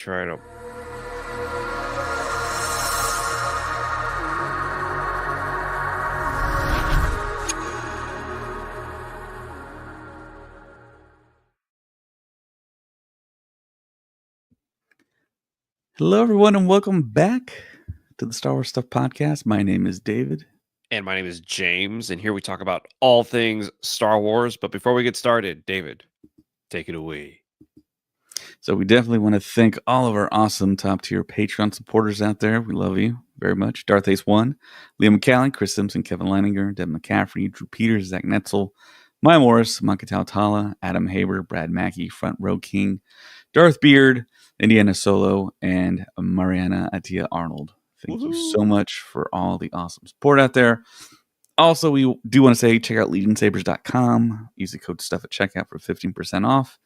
Trying to. Hello, everyone, and welcome back to the Star Wars Stuff Podcast. My name is David. And my name is James, and here we talk about all things Star Wars. But before we get started, David, take it away. So we definitely want to thank all of our awesome top-tier Patreon supporters out there. We love you very much. Darth Ace 1, Liam McCallan, Chris Simpson, Kevin Leininger, Deb McCaffrey, Drew Peters, Zach Netzel, Maya Morris, Makatao Tala, Adam Haber, Brad Mackey, Front Row King, Darth Beard, Indiana Solo, and Mariana Atia Arnold. Thank you so much for all the awesome support out there. Also, we do want to say check out legionsabers.com. Use the code stuff at checkout for 15% off.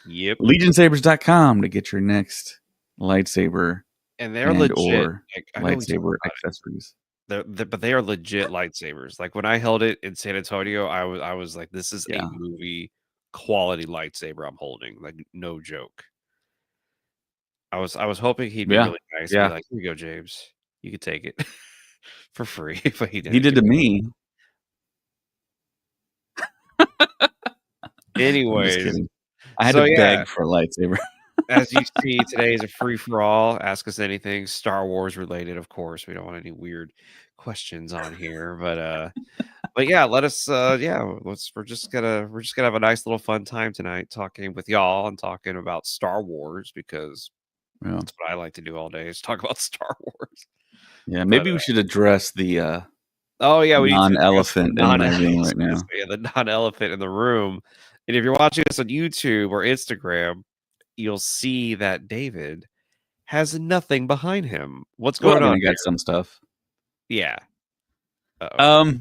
Yep. Legionsabers.com to get your next lightsaber And they're legit. or lightsaber accessories. But they are legit lightsabers. Like when I held it in San Antonio, I was like, this is a movie quality lightsaber I'm holding. Like, no joke. I was hoping he'd be really nice. Be like, here you go, James. You could take it for free. But he didn't. He did to me. Anyways, I had to beg for a lightsaber. As you see, today is a free for all. Ask us anything Star Wars related, of course. We don't want any weird questions on here, but yeah, let us. We're just gonna have a nice little fun time tonight, talking with y'all and talking about Star Wars because that's what I like to do all day is talk about Star Wars. Yeah, maybe we should address the we non-elephant in my room right now. Yeah, the non-elephant in the room. And if you're watching this on YouTube or Instagram, you'll see that David has nothing behind him. What's going on? I got some stuff. Yeah. I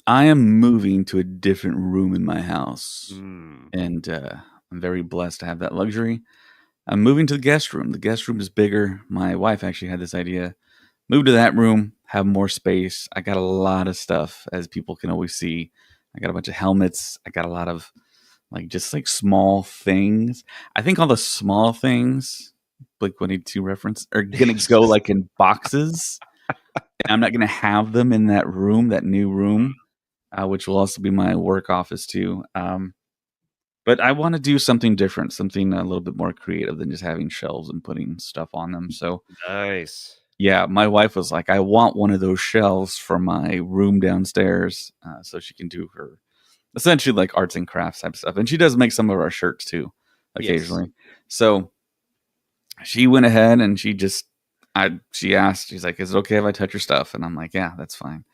am moving to a different room in my house, and I'm very blessed to have that luxury. I'm moving to the guest room. The guest room is bigger. My wife actually had this idea. Move to that room, have more space. I got a lot of stuff, as people can always see. I got a bunch of helmets. I got a lot of just small things. I think all the small things, Blink-182 reference, are going to go in boxes. And I'm not going to have them in that room, that new room, which will also be my work office too. But I want to do something different, something a little bit more creative than just having shelves and putting stuff on them. So nice. Yeah, my wife was like, I want one of those shelves for my room downstairs, so she can do her essentially arts and crafts type stuff. And she does make some of our shirts too, occasionally. Yes. So she went ahead and she asked, she's like, is it okay if I touch your stuff? And I'm like, yeah, that's fine.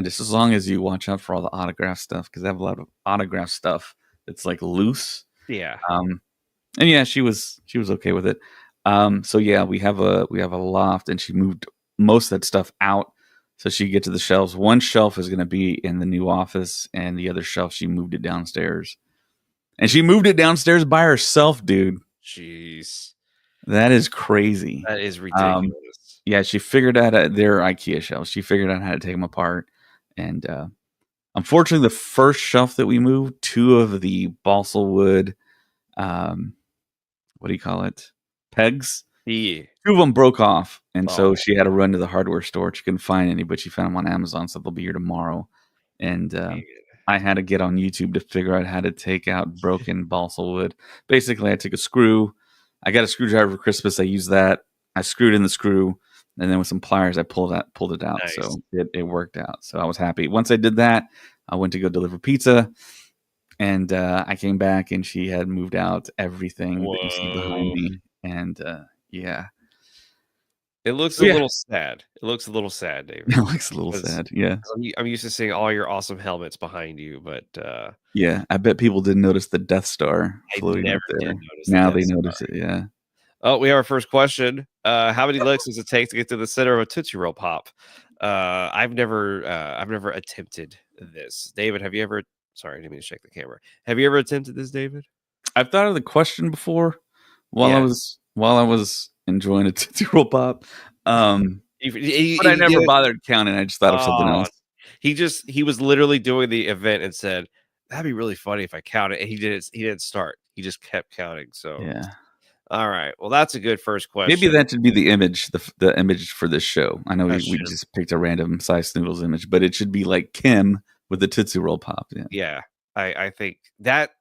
Just as long as you watch out for all the autograph stuff, because I have a lot of autograph stuff that's loose. Yeah. And yeah, she was okay with it. So yeah, we have a loft, and she moved most of that stuff out so she could get to the shelves. One shelf is going to be in the new office, and the other shelf, she moved it downstairs. And she moved it downstairs by herself, dude. Jeez. That is crazy. That is ridiculous. Yeah, she figured out their IKEA shelves. She figured out how to take them apart. And unfortunately, the first shelf that we moved, 2 of the balsa wood, what do you call it? Pegs. Yeah. 2 of them broke off, and so she had to run to the hardware store. She couldn't find any, but she found them on Amazon, so they'll be here tomorrow. And I had to get on YouTube to figure out how to take out broken balsa wood. Basically, I took a screw. I got a screwdriver for Christmas. I used that. I screwed in the screw, and then with some pliers, I pulled it out. Nice. So it worked out. So I was happy. Once I did that, I went to go deliver pizza. And I came back, and she had moved out everything that you see behind me. And yeah. It looks a little sad. It looks a little sad, David. It looks a little sad, yeah. I'm used to seeing all your awesome helmets behind you, but yeah, I bet people didn't notice the Death Star floating up there. Now they notice it, yeah. Oh, we have our first question. How many licks does it take to get to the center of a Tootsie Roll Pop? I've never attempted this. David, have you ever? Sorry, I didn't mean to shake the camera. Have you ever attempted this, David? I've thought of the question before while I was enjoying a Tootsie Roll Pop. But I never bothered counting. I just thought of something else. He was literally doing the event and said, that'd be really funny if I count it. And he didn't start. He just kept counting. So yeah. All right. Well, that's a good first Maybe question. that should be the image, the image for this show. I know That we should, just picked a random Size Noodles image, but it should be like Kim with the Tootsie Roll Pop. Yeah. yeah. I think that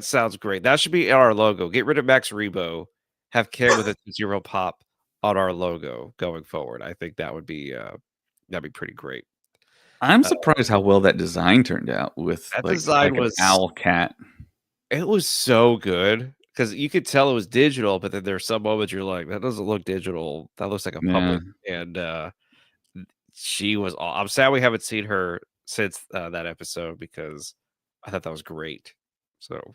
sounds great. That should be our logo. Get rid of Max Rebo. Have Kim with a zero pop on our logo going forward. I think that'd be pretty great. I'm Uh, surprised how well that design turned out with that like design an was owl cat. it was so good because you could tell it was digital, but then there's some moments you're like, that doesn't look digital. That looks like a Yeah. puppet. And she was. I'm sad we haven't seen her since that episode because I thought that was great. So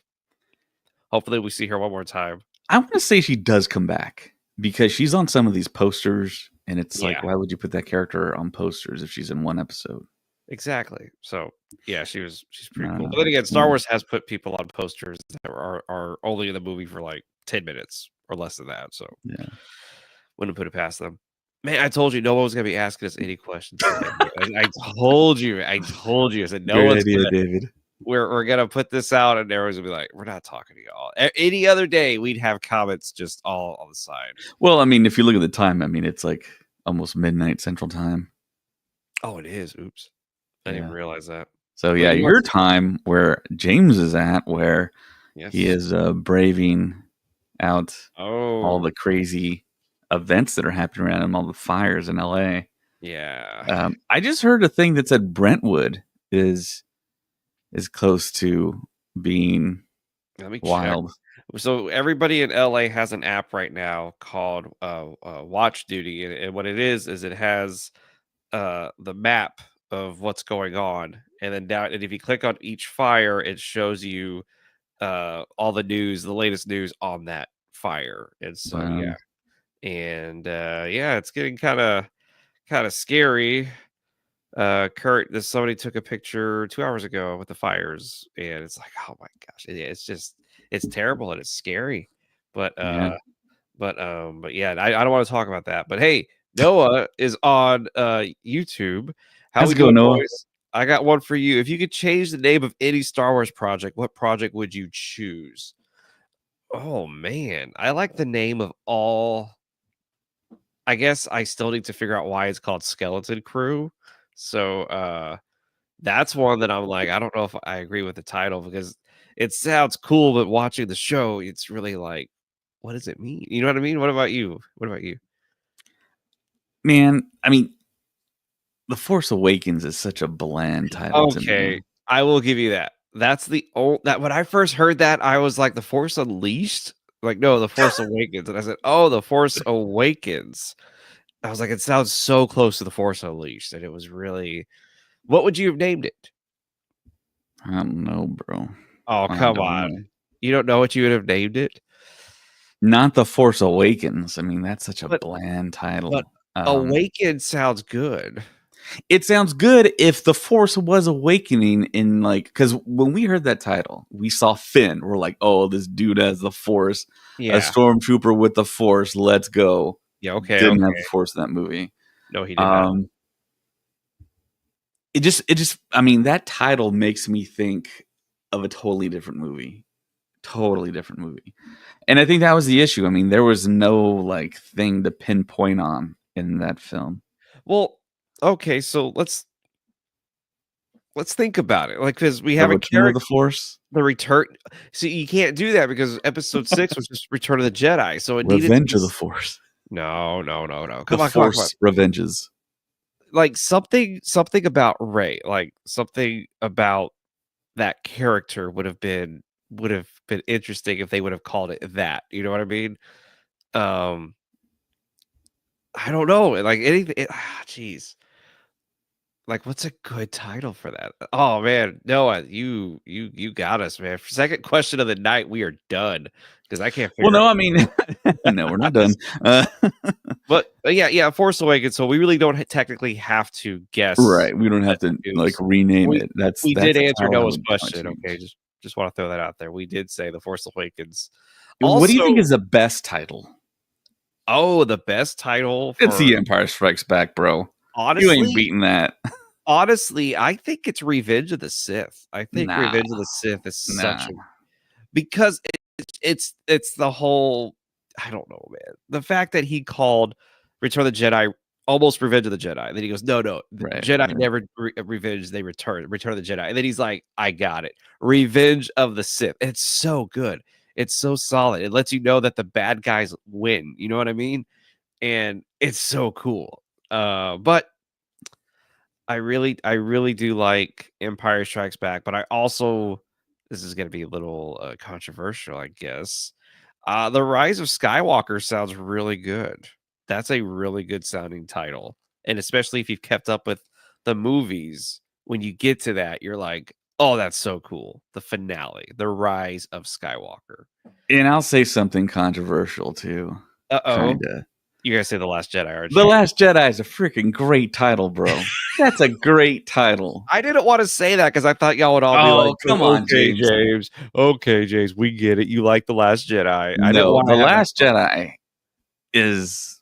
hopefully we see her one more time. I want to say she does come back because she's on some of these posters, and it's Yeah. like, why would you put that character on posters if she's in one episode? Exactly. So, yeah, she's I pretty don't cool. know. But then again, Yeah. Star Wars has put people on posters that are only in the movie for like 10 minutes or less than that. So, Yeah. wouldn't put it past them. Man, I told you no one was gonna be asking us any questions today. I told you. I told you. I said no Great one's idea, gonna. David. We're gonna put this out, and everyone's gonna be like, "We're not talking to y'all." Any other day, we'd have comments just all on the side. Well, I mean, if you look at the time, I mean, it's like almost midnight Central Time. Oh, it is. Oops, I didn't Yeah. even realize that. So But yeah, you must. your time where James is at, where he Yes. is braving out all Oh, the crazy events that are happening around him, all the fires in LA. yeah. I just heard a thing that said Brentwood is close to being Let me check. wild. So everybody in LA has an app right now called Watch Duty, and what it is it has the map of what's going on, and then down, and if you click on each fire, it shows you all the news, the latest news on that fire. And so yeah, and yeah, it's getting kind of scary. Kurt, this somebody took a picture 2 hours ago with the fires, and it's like, oh my gosh, it's just it's terrible and it's scary. But Yeah. but yeah, I don't want to talk about that. But hey, Noah is on YouTube. How How's we it going, doing, Noah? boys? I got one for you. If you could change the name of any Star Wars project, what project would you choose? Oh man, I like the name of all. I guess I still need to figure out why it's called Skeleton Crew. So that's one that I'm like, I don't know if I agree with the title because it sounds cool, but watching the show, it's really like, what does it mean? You know what I mean? What about you? What about you? Man, I mean, The Force Awakens is such a bland title to Okay, me. I will give you that. That's the old that when I first heard that, I was like, The Force Unleashed? Like, no, The Force Awakens. And I said, Oh, The Force Awakens. I was like, it sounds so close to The Force Unleashed. And it was really what would you have named it? I don't know, bro. Oh, I come don't on. know. You don't know what you would have named it? Not The Force Awakens. I mean, that's such a But bland but title. Awaken sounds good. It sounds good if the Force was awakening in like because when we heard that title, we saw Finn. We're like, oh, this dude has the Force, a Yeah. stormtrooper with the Force. Let's go. Yeah, okay, Didn't have okay. the Force in that movie. No, he did not. Um, it just. I mean, that title makes me think of a totally different movie. Totally different movie. And I think that was the issue. I mean, there was no like thing to pinpoint on in that film. Well, okay, so let's think about it. Like, because we The have a Return of character the Force, the return see, you can't do that because episode 6 was just Return of the Jedi, so it needed to Revenge be of the Force, no, no, no, no. the Come on, come on, come on. Force revenges. Like, something about Rey, like, something about that character would have been interesting if they would have called it that, you know what I mean? Um, I don't know, like, anything jeez. Like, what's a good title for that? Oh, man, Noah, you got us, man. For second question of the night, we are done because I can't Well, figure no, out I mean, no, we're not done. this. But yeah, Force Awakens, so we really don't technically have to guess Right, we don't the have to like news. rename We it. That's we did that's a answer title that Noah's would not question, okay? change. Just wanna throw that out there. We did say The Force Awakens. What do you think Also is the best title? oh, the best title It's for The Empire Strikes Back, bro. You ain't honestly beating that. honestly, I think it's Revenge of the Sith. I think Nah, Revenge of the Sith is such nah. a because it's the whole I don't know, man. The fact that he called Return of the Jedi almost Revenge of the Jedi. Then he goes, "No, no, the Right, Jedi right. never revenge, they return. Return of the Jedi." And then he's like, "I got it. Revenge of the Sith." It's so good. It's so solid. It lets you know that the bad guys win. You know what I mean? And it's so cool. But I really do like Empire Strikes Back, but I also this is gonna be a little controversial, I guess. The Rise of Skywalker sounds really good. That's a really good sounding title. And especially if you've kept up with the movies, when you get to that, you're like, oh, that's so cool. The finale, The Rise of Skywalker. And I'll say something controversial too, Uh-oh. kinda. You're gonna say The Last Jedi, aren't The you? Last Jedi is a freaking great title, bro. That's a great title. I didn't want to say that because I thought y'all would all be like, Oh, come on, Okay, James. James. Okay, James, we get it. You like The Last Jedi. I didn't No, want The to have that Last Jedi is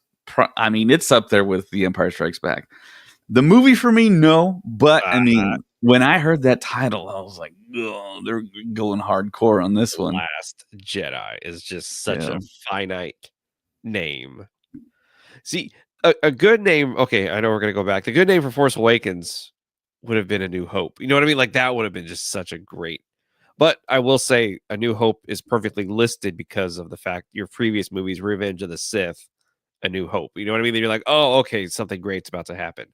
I mean, it's up there with The Empire Strikes Back. The movie for me, no, but I mean, when I heard that title, I was like, "Oh, they're going hardcore on this one." Last Jedi is just such Yeah. a finite name. See, a good name. Okay, I know we're gonna go back. The good name for Force Awakens would have been A New Hope. You know what I mean? Like that would have been just such a great. But I will say, A New Hope is perfectly listed because of the fact your previous movies, Revenge of the Sith, A New Hope. You know what I mean? Then you're like, oh, okay, something great's about to happen.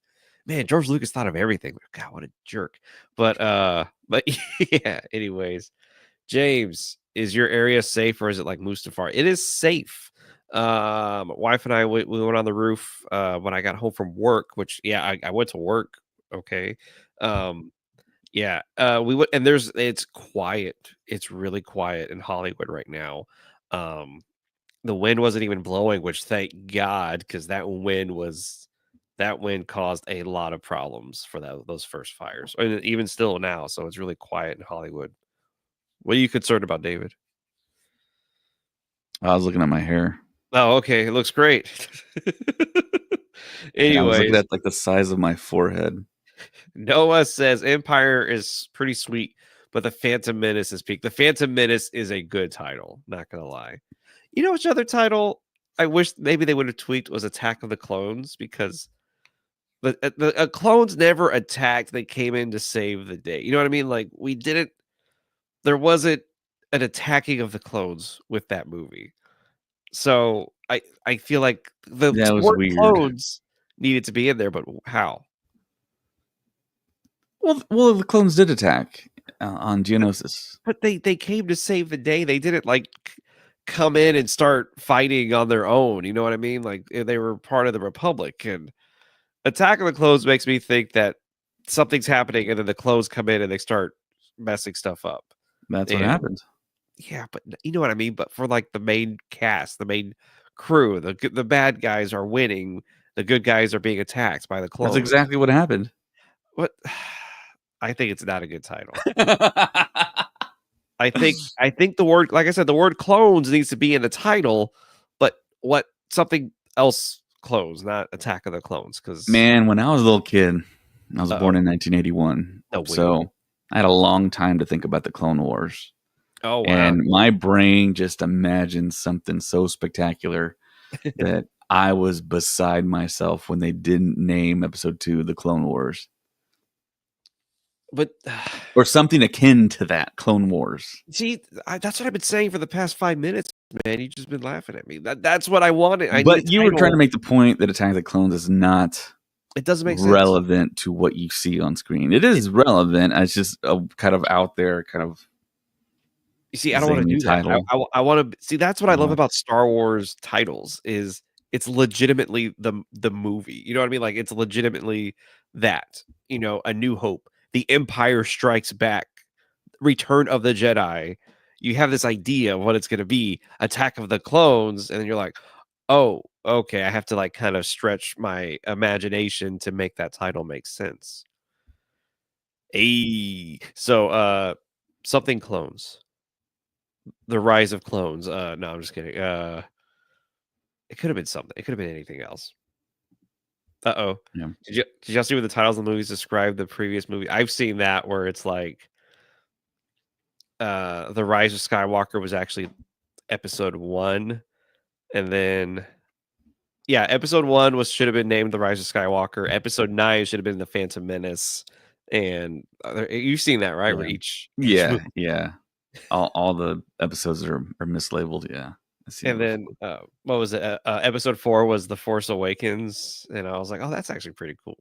Man, George Lucas thought of everything. God, what a jerk. But yeah. Anyways, James, is your area safe or is it like Mustafar? It is safe. My wife and I we went on the roof when I got home from work, which yeah, I went to work. Okay. Um, yeah, we went and it's quiet. It's really quiet in Hollywood right now. Um, the wind wasn't even blowing, which thank God, because that wind caused a lot of problems for those first fires, and even still now. So it's really quiet in Hollywood. What are you concerned about, David? I was looking at my hair, Oh, okay. It looks great. and I was looking Anyways, at, like, the size of my forehead. Noah says Empire is pretty sweet, but the Phantom Menace is peak. The Phantom Menace is a good title, not gonna lie. You know which other title I wish maybe they would have tweaked was Attack of the Clones because the clones never attacked. They came in to save the day. You know what I mean? Like we didn't. There wasn't an attacking of the clones with that movie. So I feel like the That was word weird. clones needed to be in there, but how? Well, the clones did attack, on But Geonosis. but they came to save the day. They didn't like come in and start fighting on their own. You know what I mean? Like they were part of the Republic. And Attack of the Clones makes me think that something's happening, and then the clones come in and they start messing stuff up. That's what And happened. yeah, but you know what I mean. But for like the main cast, the main crew, the bad guys are winning. The good guys are being attacked by the That's clones. exactly what happened. What I think it's not a good title. I think the word, like I said, the word clones needs to be in the title, but what something else clones, not Attack of the Clones, because Man, when I was a little kid, I was born oh in 1981, no wait. so I had a long time to think about the Clone Wars, Oh wow. and my brain just imagined something so spectacular that I was beside myself when they didn't name episode 2 The Clone Wars, But or something akin to that, Clone Wars. see, that's what I've been saying for the past 5 minutes, man. You've just been laughing at me. That's what I wanted. I need a But you were trying to title. make the point that Attack of the Clones is not It doesn't make sense. relevant to what you see on screen. It It, is relevant. It's just a kind of out there, kind of you see, I don't want to zany do that. title. I want to see. That's what I love Yeah. about Star Wars titles is it's legitimately the movie. You know what I mean? Like it's legitimately that. You know, A New Hope, The Empire Strikes Back, Return of the Jedi. You have this idea of what it's going to be, Attack of the Clones, and then you're like, oh, okay, I have to like kind of stretch my imagination to make that title make sense. So something clones. The Rise of Clones. No, I'm just kidding. It could have been something. It could have been anything else. Uh-oh. Yeah. Did y'all see what the titles of the movies describe the previous movie? I've seen that where it's like The Rise of Skywalker was actually episode 1, and then yeah, episode 1 should have been named The Rise of Skywalker. Episode 9 should have been The Phantom Menace, and you've seen that, right? Where Yeah. each Yeah, movie, yeah. All the episodes are mislabeled, yeah. I've seen and it then, before. what was it? Episode 4 was The Force Awakens, and I was like, "Oh, that's actually pretty cool."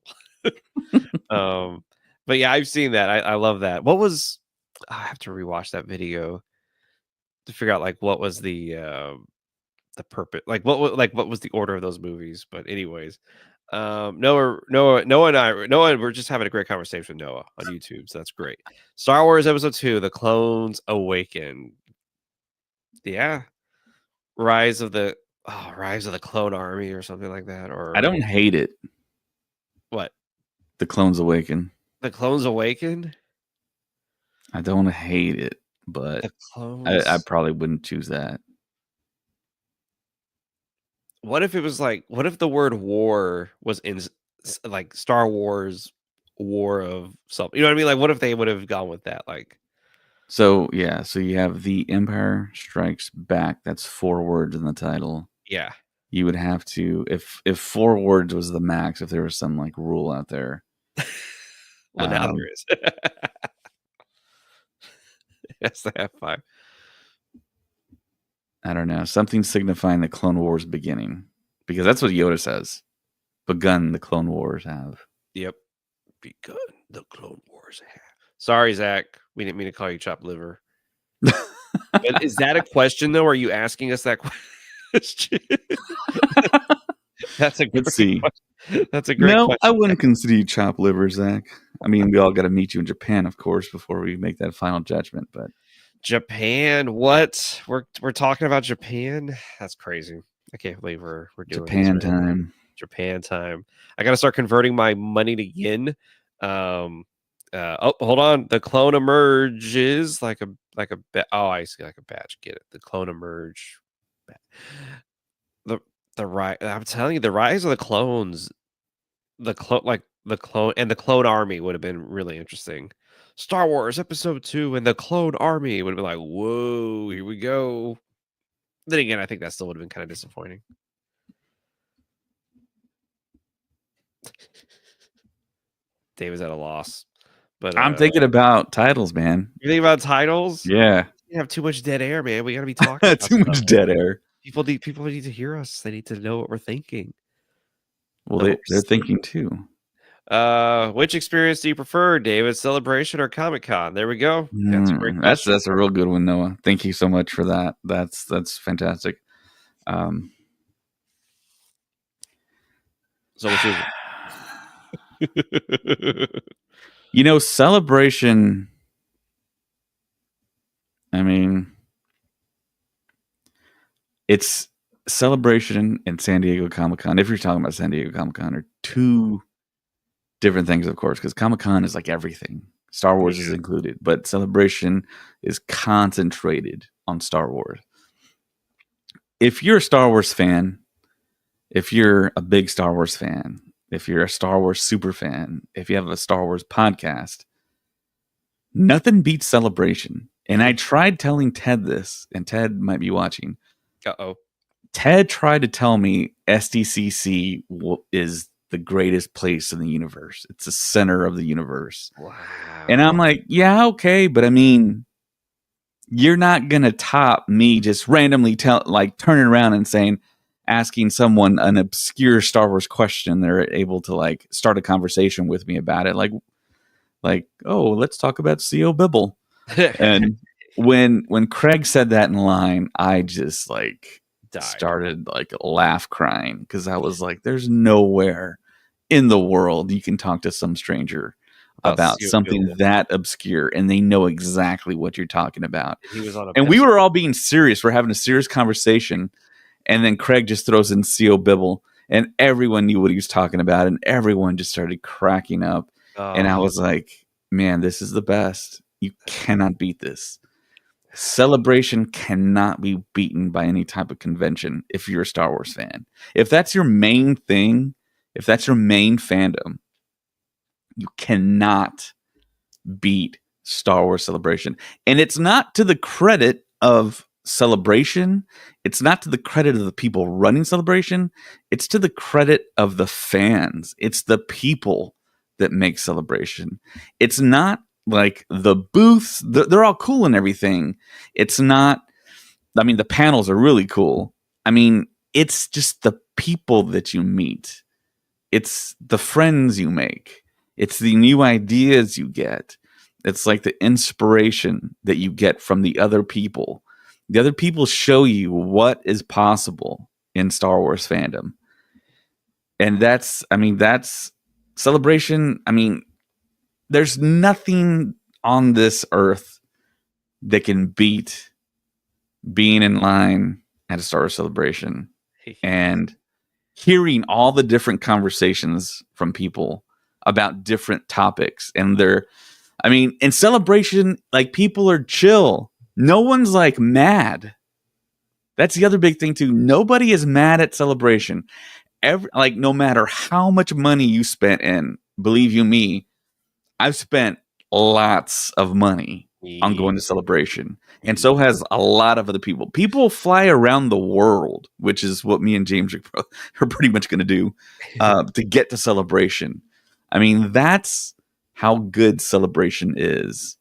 Um, but yeah, I've seen that. I love that. I have to rewatch that video to figure out, like, what was the purpose, like, what was the order of those movies, but anyways, Noah, we're just having a great conversation with Noah on YouTube, so that's great. Star Wars Episode 2, The Clones Awaken. Yeah. Rise of the Clone Army or something like that, I or don't hate it. what? The Clones Awaken. The Clones Awaken? I don't hate it, but The I Clones. probably wouldn't choose that. What if it was like, what if the word war was in like Star Wars War of something? You know what I mean? Like, what if they would have gone with that? Like, So yeah, so you have The Empire Strikes Back. That's 4 words in the title. yeah. You would have to, if 4 words was the max, if there was some like rule out there. Well, now there is. Yes, they have 5. I don't know, something signifying the Clone Wars beginning, because that's what Yoda says. Begun the Clone Wars have. Yep. Begun the Clone Wars have. Sorry, Zach. We didn't mean to call you chopped liver. But is that a question though? Are you asking us that question? That's a Let's great see. question. That's a great No, I question. wouldn't consider you chopped liver, Zach. I mean, we all got to meet you in Japan, of course, before we make that final judgment. But Japan, what? We're talking about Japan? That's crazy. I can't believe we're doing this Japan right now. time. Japan time. I gotta start converting my money to yen. Oh, hold on. The clone emerges oh, I see, like a badge. Get it. The clone emerge. The I'm telling you, the rise of the clones, the clone and the clone army would have been really interesting. Star Wars Episode 2 and the Clone Army would have been like, whoa, here we go. Then again, I think that still would have been kind of disappointing. Dave is at a loss. But I'm thinking about titles, man. you think about titles? Yeah. You have too much dead air, man. We gotta be talking about Too stuff. much dead air. People need to hear us. They need to know what we're thinking. Well, Know what we're they're saying. thinking too. Which experience do you prefer, David? Celebration or Comic Con? There we go. That's a great question. That's a real good one, Noah. Thank you so much for that. That's fantastic. So what's yours? You know, Celebration. I mean, it's Celebration and San Diego Comic-Con. If you're talking about San Diego Comic-Con, are two different things, of course, because Comic-Con is like everything. Star Wars is included, but Celebration is concentrated on Star Wars. If you're a Star Wars fan, if you're a big Star Wars fan, if you're a Star Wars super fan, if you have a Star Wars podcast, nothing beats Celebration. And I tried telling Ted this, and Ted might be watching. Uh-oh. Ted tried to tell me SDCC is the greatest place in the universe. It's the center of the universe. Wow. And I'm like, yeah, okay, but I mean, you're not going to top me just randomly turning around and asking someone an obscure Star Wars question. They're able to like start a conversation with me about it. Like, oh, let's talk about C.O. Bibble. And when Craig said that in line, I just like started like laugh crying, because I was like, there's nowhere in the world you can talk to some stranger about something that obscure and they know exactly what you're talking about. He was on a and we were all being serious. We're having a serious conversation, and then Craig just throws in C.O. Bibble, and everyone knew what he was talking about, and everyone just started cracking up. And I was like, man, this is the best. You cannot beat this. Celebration cannot be beaten by any type of convention if you're a Star Wars fan. If that's your main thing, if that's your main fandom, you cannot beat Star Wars Celebration. And it's not to the credit of Celebration, it's not to the credit of the people running Celebration, it's to the credit of the fans. It's the people that make Celebration. It's not like the booths, they're all cool and everything. It's not, I mean, the panels are really cool. I mean, it's just the people that you meet, it's the friends you make, it's the new ideas you get, it's like the inspiration that you get from the other people. The other people show you what is possible in Star Wars fandom. And that's Celebration. I mean, there's nothing on this earth that can beat being in line at a Star Wars Celebration and hearing all the different conversations from people about different topics. And in Celebration, like, people are chill. No one's like mad. That's the other big thing too. Nobody is mad at Celebration. No matter how much money you spent in, believe you me, I've spent lots of money on going to Celebration. And so has a lot of other people. People fly around the world, which is what me and James are pretty much going to do to get to Celebration. I mean, that's how good Celebration is.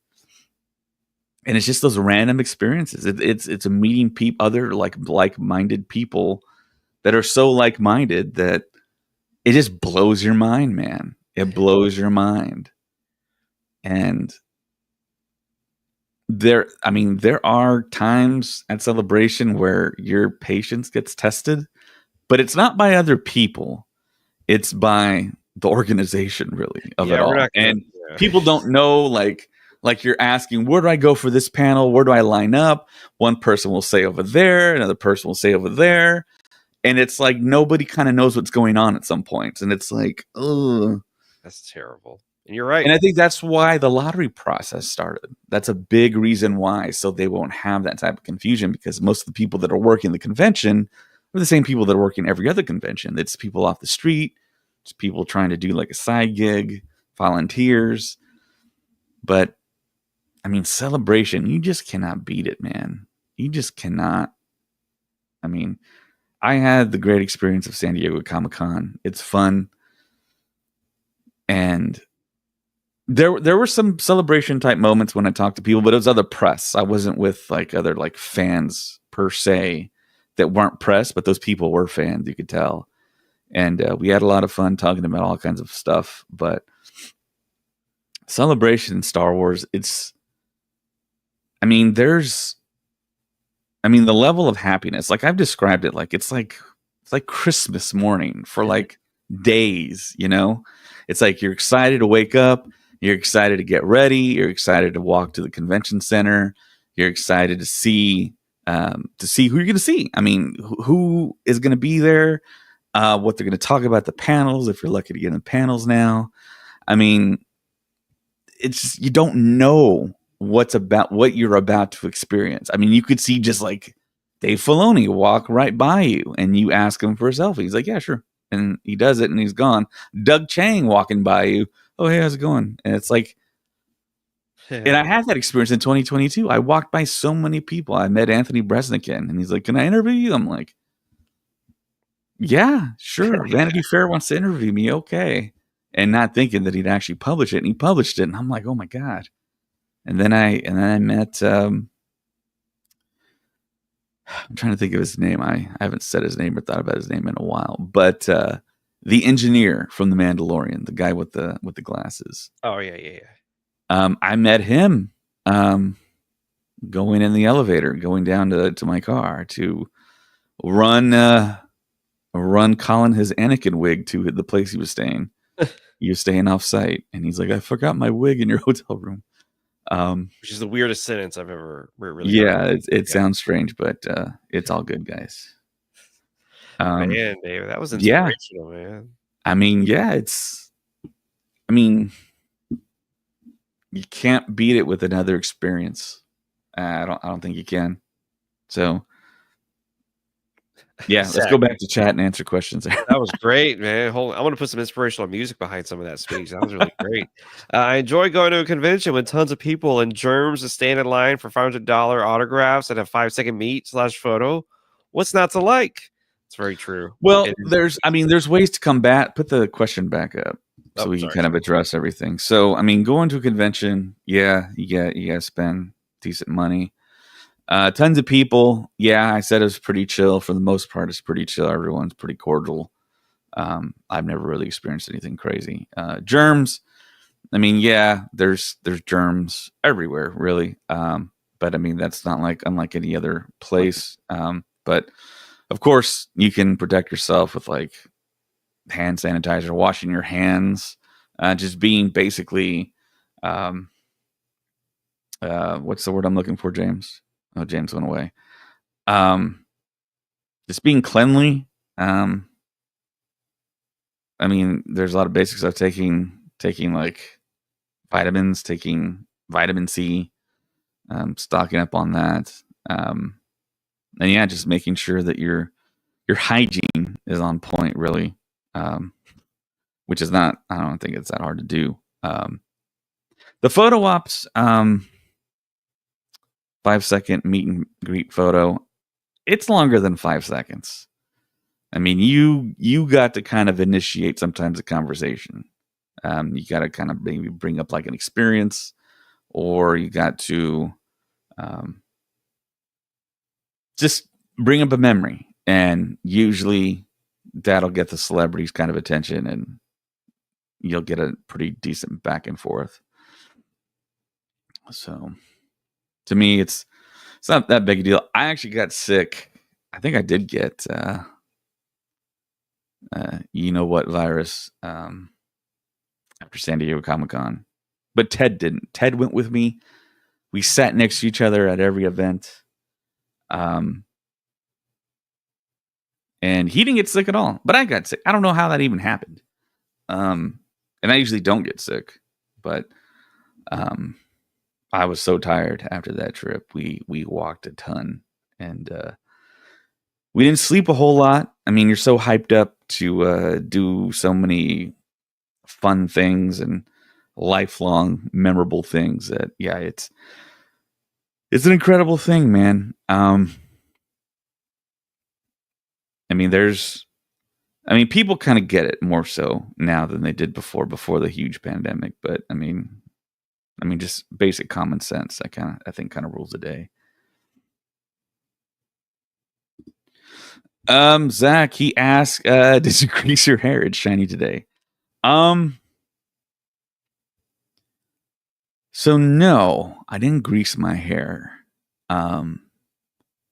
And it's just those random experiences. It's a meeting other like-minded people that are so like-minded that it just blows your mind, man. It blows your mind. And there are times at Celebration where your patience gets tested, but it's not by other people. It's by the organization, really, of it Yeah, we're all. not gonna. And Yeah. people don't know, like you're asking, where do I go for this panel? Where do I line up? One person will say over there, another person will say over there. And it's like nobody kind of knows what's going on at some points. And it's like, ugh. That's terrible. And you're right. And I think that's why the lottery process started. That's a big reason why, so they won't have that type of confusion, because most of the people that are working the convention are the same people that are working every other convention. It's people off the street, it's people trying to do like a side gig, volunteers. But I mean, Celebration, you just cannot beat it, man. You just cannot. I mean, I had the great experience of San Diego Comic-Con. It's fun. And there were some Celebration type moments when I talked to people, but it was other press. I wasn't with like other like fans per se that weren't press, but those people were fans, you could tell. And we had a lot of fun talking about all kinds of stuff. But Celebration in Star Wars, the level of happiness, like I've described it, like it's like Christmas morning for like days, you know? It's like you're excited to wake up, you're excited to get ready, you're excited to walk to the convention center, you're excited to see who you're going to see. I mean, who is going to be there, what they're going to talk about, the panels, if you're lucky to get in the panels now. I mean, it's just, you don't know what you're about to experience. I mean, you could see just like Dave Filoni walk right by you and you ask him for a selfie. He's like, yeah, sure. And he does it and he's gone. Doug Chang walking by you. Oh, hey, how's it going? And it's like, and I had that experience in 2022. I walked by so many people. I met Anthony Bresnikan and he's like, can I interview you? I'm like, yeah, sure. Vanity Fair wants to interview me. Okay. And not thinking that he'd actually publish it. And he published it. And I'm like, oh my God. And then I met, I'm trying to think of his name. I haven't said his name or thought about his name in a while, but the engineer from The Mandalorian, the guy with the glasses. Oh yeah. I met him going in the elevator, going down to my car to run Colin his Anakin wig to the place he was staying. He was staying off site, and he's like, I forgot my wig in your hotel room. Which is the weirdest sentence I've ever really yeah, heard. it sounds strange, but it's all good, guys. Man, Dave, that was Yeah. inspirational, man. I mean, yeah, you can't beat it with another experience. I don't think you can. So Yeah, let's go Exactly. back to chat and answer questions. That was great, man. Hold I wanna put some inspirational music behind some of that speech. That was really great. I enjoy going to a convention with tons of people and germs that stand in line for $500 autographs and a 5-second meet/photo. What's not to like? It's very true. Well, It is there's ways to combat. Put the question back up so oh, we can sorry. kind of address everything. So, I mean, going to a convention, yeah, you got to spend decent money. Tons of people. Yeah, I said it was pretty chill. For the most part, it's pretty chill. Everyone's pretty cordial. I've never really experienced anything crazy. Germs. I mean, yeah, there's germs everywhere, really. But I mean, that's not like unlike any other place. But of course, you can protect yourself with like hand sanitizer, washing your hands, just being basically, um, what's the word I'm looking for, James? Oh, James went away. Um, just being cleanly. Um, I mean, there's a lot of basics of taking like vitamins, taking vitamin C, stocking up on that. And yeah, just making sure that your hygiene is on point, really, um, which is not. I don't think it's that hard to do. The photo ops, 5 second meet and greet photo. It's longer than 5 seconds. I mean, you got to kind of initiate sometimes a conversation. You got to kind of maybe bring up like an experience, or you got to um, just bring up a memory, and usually that'll get the celebrities kind of attention, and you'll get a pretty decent back and forth. So to me, it's not that big a deal. I actually got sick. I think I did get you know what virus after San Diego Comic Con, but Ted didn't. Ted went with me. We sat next to each other at every event, um, and he didn't get sick at all. But I got sick. I don't know how that even happened. And I usually don't get sick, but um, I was so tired after that trip. We walked a ton, and we didn't sleep a whole lot. I mean, you're so hyped up to do so many fun things and lifelong memorable things that yeah, it's an incredible thing, man. I mean, people kind of get it more so now than they did before the huge pandemic. But just basic common sense. I think kind of rules the day. Zach, he asked, "Did you grease your hair? It's shiny today." Um, so no, I didn't grease my hair. Um,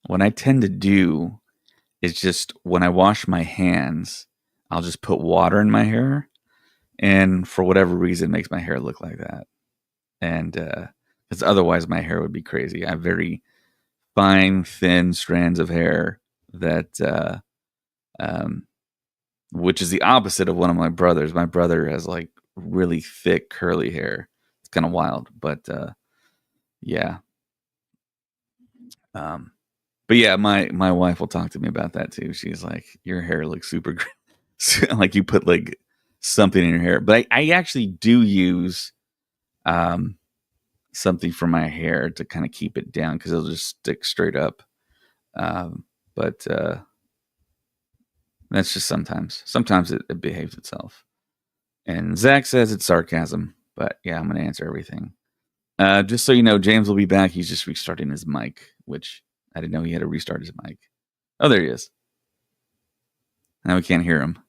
what I tend to do is just when I wash my hands, I'll just put water in my hair, and for whatever reason, it makes my hair look like that. And because otherwise, my hair would be crazy. I have very fine, thin strands of hair that, um, which is the opposite of one of my brothers. My brother has like really thick, curly hair. It's kind of wild, but yeah. Um, but yeah, my wife will talk to me about that too. She's like, "Your hair looks super like you put like something in your hair." But I actually do use um, something for my hair to kind of keep it down because it'll just stick straight up. But that's just sometimes. Sometimes it behaves itself. And Zach says it's sarcasm, but yeah, I'm gonna answer everything. Just so you know, James will be back. He's just restarting his mic, which I didn't know he had to restart his mic. Oh, there he is. Now we can't hear him.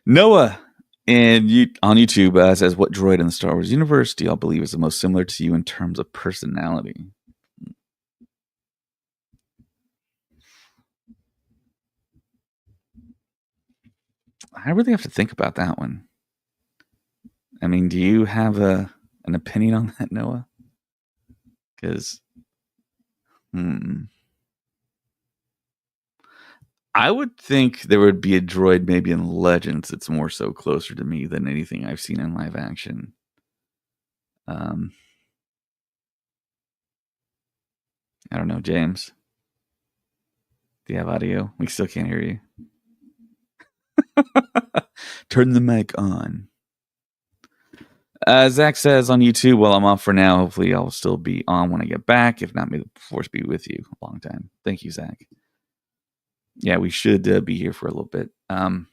Noah and you on YouTube says, "What droid in the Star Wars universe do y'all believe is the most similar to you in terms of personality?" I really have to think about that one. I mean, do you have an opinion on that, Noah? Because I would think there would be a droid maybe in Legends that's more so closer to me than anything I've seen in live action. Um, I don't know, James. Do you have audio? We still can't hear you. Turn the mic on. Zach says on YouTube, well, I'm off for now. Hopefully, I'll still be on when I get back. If not, may the force be with you. A long time. Thank you, Zach. Yeah, we should be here for a little bit. But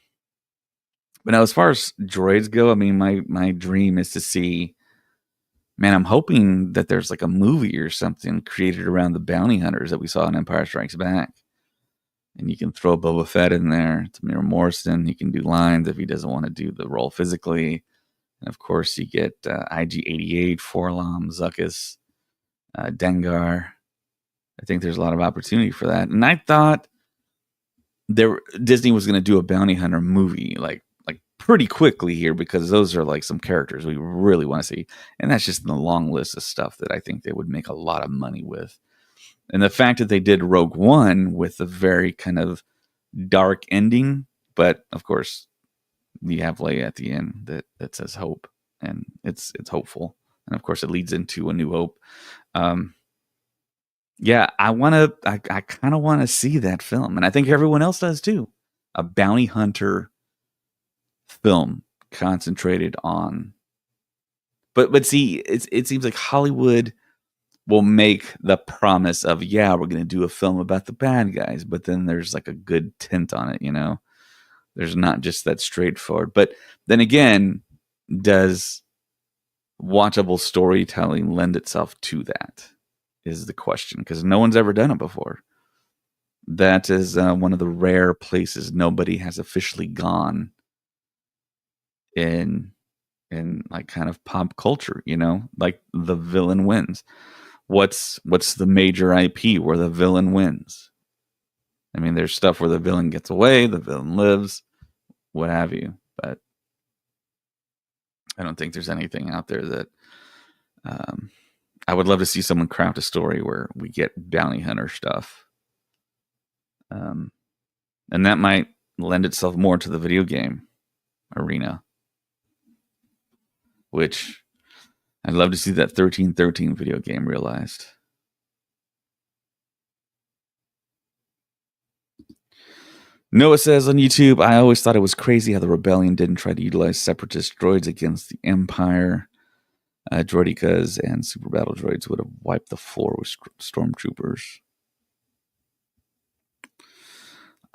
now, as far as droids go, I mean, my dream is to see. Man, I'm hoping that there's like a movie or something created around the bounty hunters that we saw in Empire Strikes Back. And you can throw Boba Fett in there. Tamir Morrison. He can do lines if he doesn't want to do the role physically. And of course, you get IG-88, Forlom, Zuckuss, Dengar. I think there's a lot of opportunity for that. And I thought Disney was going to do a bounty hunter movie like pretty quickly here, because those are like some characters we really want to see. And that's just in the long list of stuff that I think they would make a lot of money with. And the fact that they did Rogue One with a very kind of dark ending, but of course you have Leia at the end that says hope, and it's hopeful. And of course it leads into A New Hope. Yeah, I kind of want to see that film. And I think everyone else does too. A bounty hunter film concentrated on, but see, it seems like Hollywood will make the promise of, yeah, we're going to do a film about the bad guys, but then there's like a good tint on it, you know. There's not just that straightforward. But then again, does watchable storytelling lend itself to that, is the question, because no one's ever done it before. That is one of the rare places nobody has officially gone in like kind of pop culture, you know, like the villain wins. What's the major IP where the villain wins? I mean, there's stuff where the villain gets away, the villain lives, what have you. But I don't think there's anything out there that I would love to see someone craft a story where we get bounty hunter stuff. And that might lend itself more to the video game arena, which I'd love to see that 1313 video game realized. Noah says on YouTube, I always thought it was crazy how the rebellion didn't try to utilize separatist droids against the Empire. Droidicas and super battle droids would have wiped the floor with stormtroopers.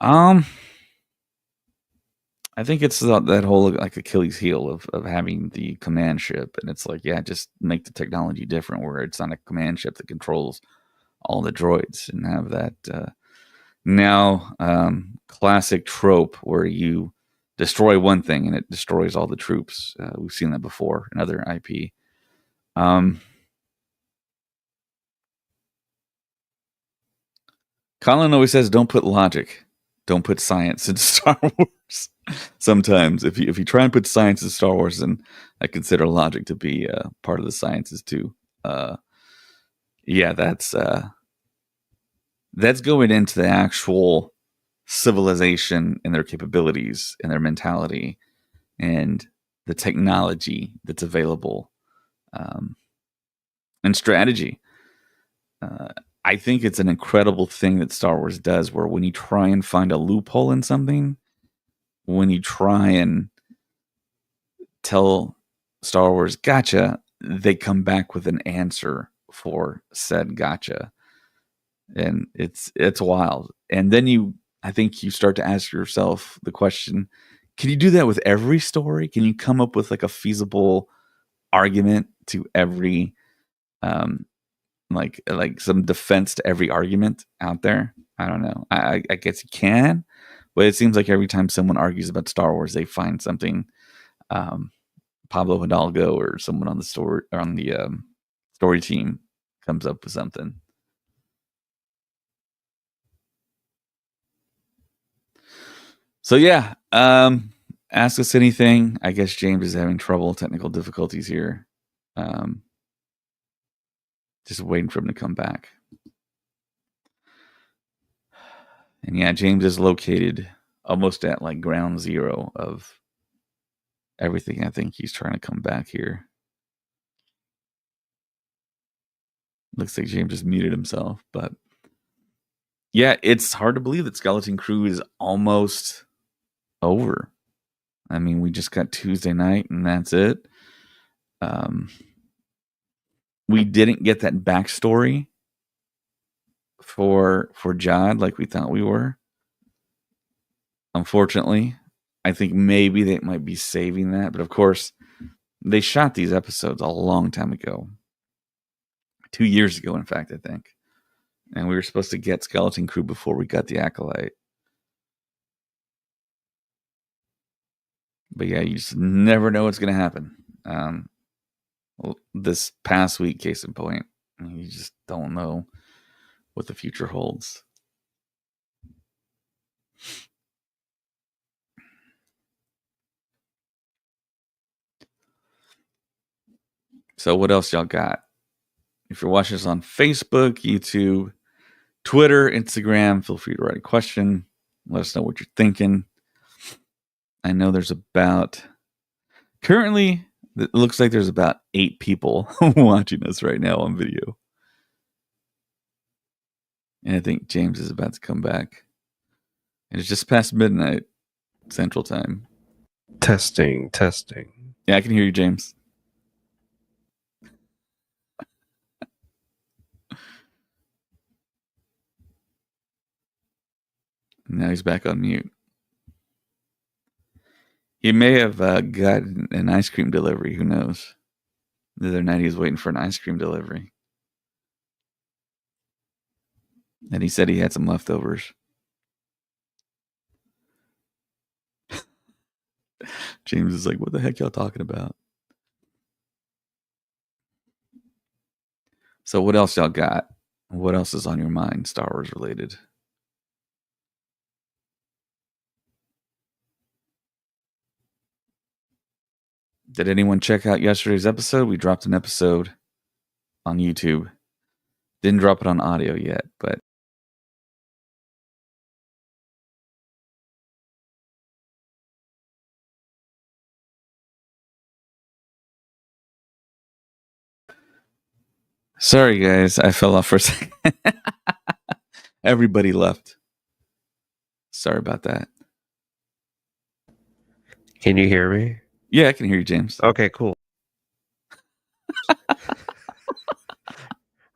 I think it's that whole like Achilles heel of having the command ship, and it's like, yeah, just make the technology different where it's not a command ship that controls all the droids, and have that now classic trope where you destroy one thing and it destroys all the troops. We've seen that before in other IP. Colin always says, "Don't put logic, don't put science into Star Wars." Sometimes, if you try and put science in Star Wars, then I consider logic to be part of the sciences too. Yeah, that's going into the actual civilization and their capabilities and their mentality and the technology that's available, and strategy. I think it's an incredible thing that Star Wars does, where when you try and find a loophole in something, when you try and tell Star Wars gotcha, they come back with an answer for said gotcha. And it's wild. And then I think you start to ask yourself the question, can you do that with every story? Can you come up with like a feasible argument to every like some defense to every argument out there? I don't know. I guess you can, but it seems like every time someone argues about Star Wars, they find something. Pablo Hidalgo or someone on the story or on the story team comes up with something. So yeah, ask us anything. I guess James is having technical difficulties here. Just waiting for him to come back. And yeah, James is located almost at like ground zero of everything. I think he's trying to come back here. Looks like James just muted himself, but yeah, it's hard to believe that Skeleton Crew is almost over. I mean, we just got Tuesday night, and that's it. We didn't get that backstory for Jod like we thought we were. Unfortunately, I think maybe they might be saving that, but of course, they shot these episodes a long time ago. 2 years ago, in fact, I think. And we were supposed to get Skeleton Crew before we got the Acolyte. But yeah, you just never know what's going to happen. This past week, case in point, you just don't know what the future holds. So what else y'all got? If you're watching us on Facebook, YouTube, Twitter, Instagram, feel free to write a question. Let us know what you're thinking. I know there's currently, it looks like there's about 8 people watching us right now on video. And I think James is about to come back. And it's just past midnight Central Time. Testing. Yeah, I can hear you, James. Now he's back on mute. He may have gotten an ice cream delivery. Who knows? The other night he was waiting for an ice cream delivery. And he said he had some leftovers. James is like, what the heck y'all talking about? So what else y'all got? What else is on your mind, Star Wars related? Did anyone check out yesterday's episode? We dropped an episode on YouTube. Didn't drop it on audio yet, but sorry guys, I fell off for a second. Everybody left. Sorry about that. Can you hear me? Yeah, I can hear you, James. Okay, cool.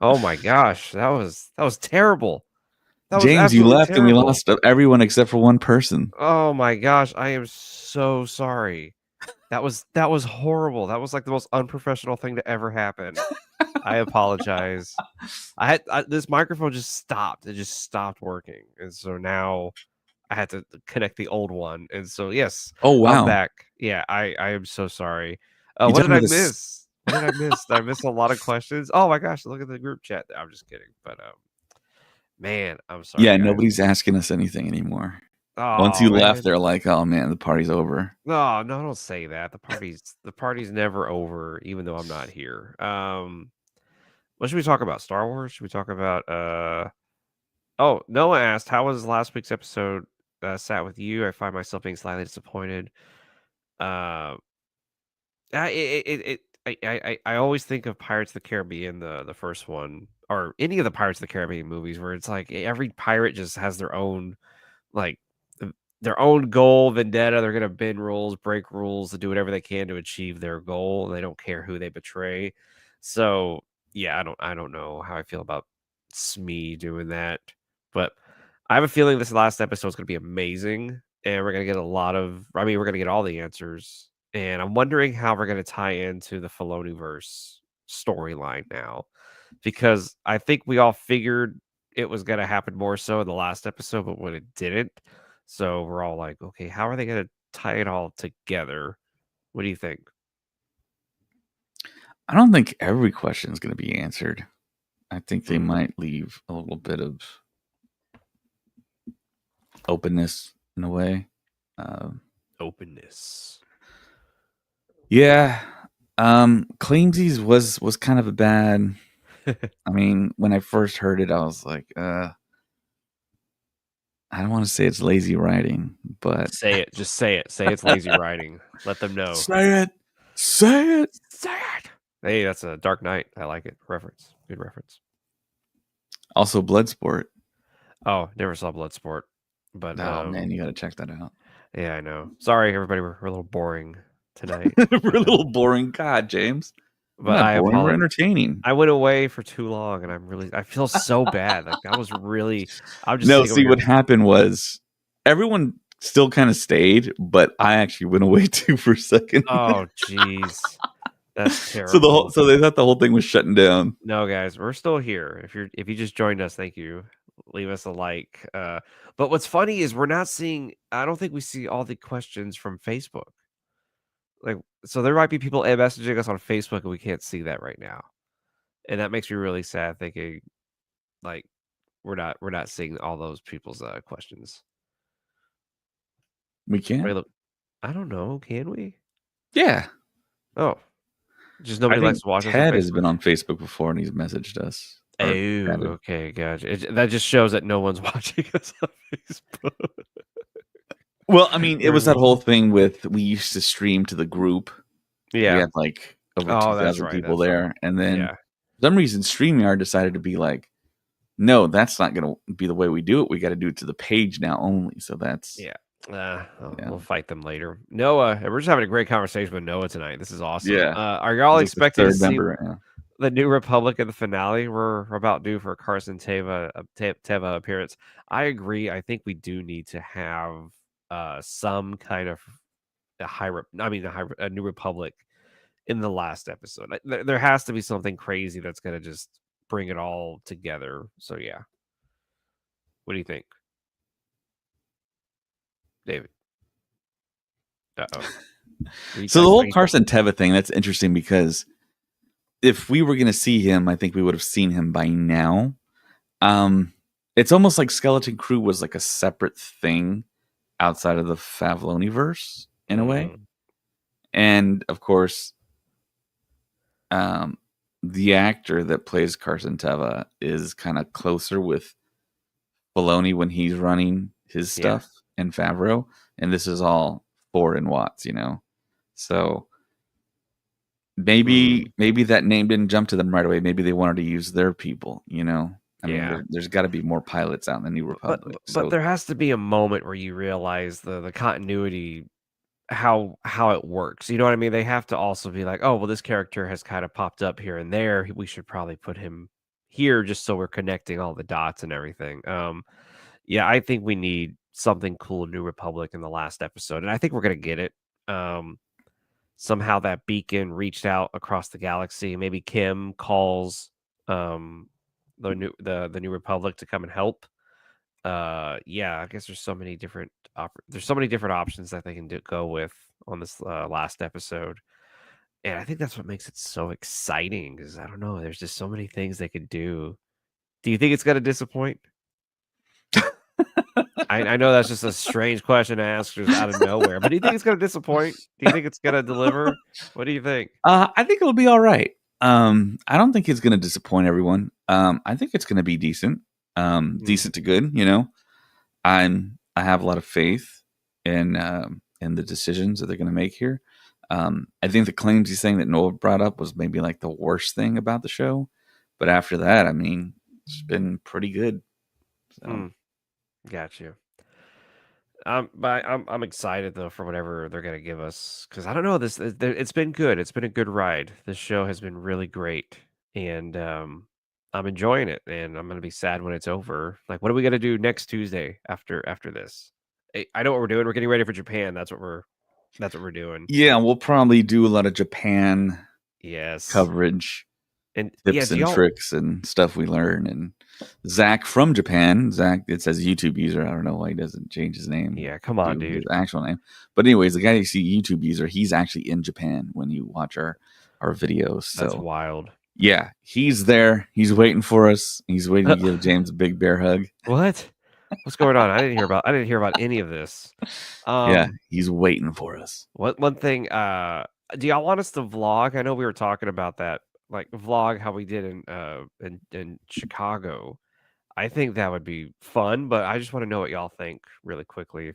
Oh my gosh, that was terrible. That was James, you left terrible. and we lost everyone except for one person. Oh my gosh, I am so sorry. That was horrible. That was like the most unprofessional thing to ever happen. I apologize. This microphone just stopped. It just stopped working, and so now I had to connect the old one. And so yes, Oh wow, I'm back. Yeah, I am so sorry. You What did I talking about this- miss? What did I miss? Did I miss a lot of questions? Oh my gosh, look at the group chat. I'm just kidding, but man, I'm sorry. Yeah, guys. nobody's asking us anything anymore. Oh, Once you man. left, they're like, "Oh man, the party's over." No, don't say that. The party's never over, even though I'm not here. What should we talk about? Star Wars? Should we talk about Oh, Noah asked, how was last week's episode sat with you? I find myself being slightly disappointed. Uh I always think of Pirates of the Caribbean, the first one, or any of the Pirates of the Caribbean movies where it's like every pirate just has their own like their own goal, vendetta. They're gonna bend rules, break rules, to do whatever they can to achieve their goal. And they don't care who they betray. So yeah, I don't know how I feel about Smee doing that, but I have a feeling this last episode is gonna be amazing, and we're gonna get a lot of. I mean, we're gonna get all the answers, and I'm wondering how we're gonna tie into the Filoniverse storyline now, because I think we all figured it was gonna happen more so in the last episode, but when it didn't, so we're all like, okay, how are they going to tie it all together? What do you think? I don't think every question is going to be answered. I think they might leave a little bit of openness in a way. Openness. Yeah. Claimsies was kind of a bad. I mean, when I first heard it, I was like, I don't want to say it's lazy writing, but Say it. Just say it. Say it's lazy writing. Let them know. Say it. Say it. Say it. Hey, that's a Dark Knight. I like it. Reference. Good reference. Also, Bloodsport. Oh, never saw Bloodsport, but Oh man, you got to check that out. yeah, I know. Sorry, everybody, we're a little boring tonight. We're a little boring. God, James, we're But not I boring. We're apologize. entertaining. I went away for too long, and I feel so bad. Like I'm just No, sitting over see, here. what happened was everyone still kind of stayed, but I actually went away too for a second. Oh, jeez, that's So terrible. so they thought the whole thing was shutting down. No, guys, we're still here. If you just joined us, thank you. Leave us a like. But what's funny is we're not seeing. I don't think we see all the questions from Facebook. Like, so there might be people messaging us on Facebook, and we can't see that right now, and that makes me really sad. Thinking like we're not seeing all those people's questions. We can't. Wait, look, I don't know. Can we? Yeah, Oh, just I nobody likes think to watch us on Ted has Facebook. been on Facebook before and he's messaged us Oh, or chatted. okay, gotcha. That just shows that no one's watching us on Facebook. Well, I mean, it was that Brutal. whole thing with we used to stream to the group. We Yeah. had like over Oh, 2,000 people that's right. there, and then Yeah. for some reason StreamYard decided to be like, no, that's not going to be the way we do it. We got to do it to the page now only. So that's Yeah. yeah, We'll fight them later. Noah, we're just having a great conversation with Noah tonight. This is awesome. yeah. Are y'all He's like the expected to third see member right now. the New Republic in the finale? We're about due for a Carson Teva appearance. I agree. I think we do need to have some kind of a New Republic in the last episode. There has to be something crazy that's going to just bring it all together. So yeah, what do you think, David? Uh-oh. So the whole Are you Carson Teva thing, that's interesting because if we were going to see him, I think we would have seen him by now. It's almost like Skeleton Crew was like a separate thing outside of the Favloniverse in a way. Mm, And of course, um, the actor that plays Carson Teva is kind of closer with Filoni when he's running his yeah. stuff and Favreau, and this is all Ford and Watts, you know. So Mm, maybe that name didn't jump to them right away. Maybe they wanted to use their people, you know. I mean, yeah. there's got to be more pilots out in the New Republic. But So there has to be a moment where you realize the continuity how it works. You know what I mean? They have to also be like, "Oh, well, this character has kind of popped up here and there. We should probably put him here just so we're connecting all the dots and everything." Yeah, I think we need something cool New Republic in the last episode, and I think we're gonna get it. Um, Somehow that beacon reached out across the galaxy. Maybe Kim calls the New Republic to come and help. Yeah, I guess there's so many different options that they can go with on this last episode. And I think that's what makes it so exciting because I don't know, there's just so many things they could do. Do you think it's gonna disappoint? I know that's just a strange question to ask just out of nowhere, but do you think it's gonna disappoint? Do you think it's gonna deliver? What do you think? I think it'll be all right. I don't think it's going to disappoint everyone. I think it's going to be decent, Mm, decent to good. You know, I have a lot of faith in the decisions that they're going to make here. I think the claims he's saying that Noah brought up was maybe like the worst thing about the show, but after that, I mean, it's been pretty good. So mm, got you. But I'm excited though for whatever they're gonna give us because I don't know it's been good. It's been a good ride. This show has been really great, and I'm enjoying it. And I'm gonna be sad when it's over. Like, what are we gonna do next Tuesday after this? I know what we're doing. We're getting ready for Japan. That's what we're doing. yeah, we'll probably do a lot of Japan Yes, coverage, and yeah, tips and tricks and stuff we learn. And Zach from Japan, Zach, it says YouTube user. I don't know why he doesn't change his name, yeah, come on, do his dude. actual name. But anyways, the guy you see YouTube user, he's actually in Japan when you watch our videos. That's So wild. yeah, he's there. He's waiting for us. He's waiting to give James a big bear hug. What? What's going on? I didn't hear about any of this. Yeah, Um, he's waiting for us. one thing, do y'all want us to vlog? I know we were talking about that, like vlog how we did in Chicago. I think that would be fun, but I just want to know what y'all think really quickly.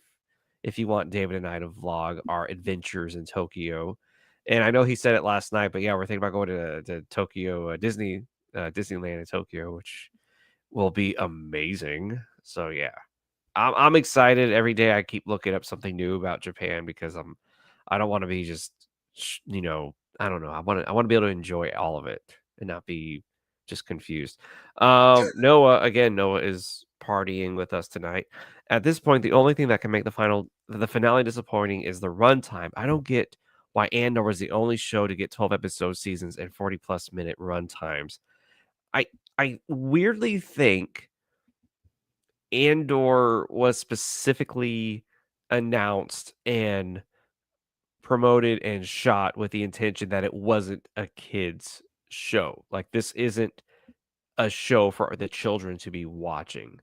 If you want David and I to vlog our adventures in Tokyo, and I know he said it last night, but yeah, we're thinking about going to Tokyo Disneyland in Tokyo, which will be amazing. So yeah, I'm excited every day. I keep looking up something new about Japan because I don't want to be just I don't know. I want to be able to enjoy all of it and not be just confused. Noah is partying with us tonight. At this point, the only thing that can make the finale disappointing is the runtime. I don't get why Andor was the only show to get 12 episode seasons and 40 plus minute run times. I I weirdly think Andor was specifically announced and promoted and shot with the intention that it wasn't a kids show. Like this isn't a show for the children to be watching.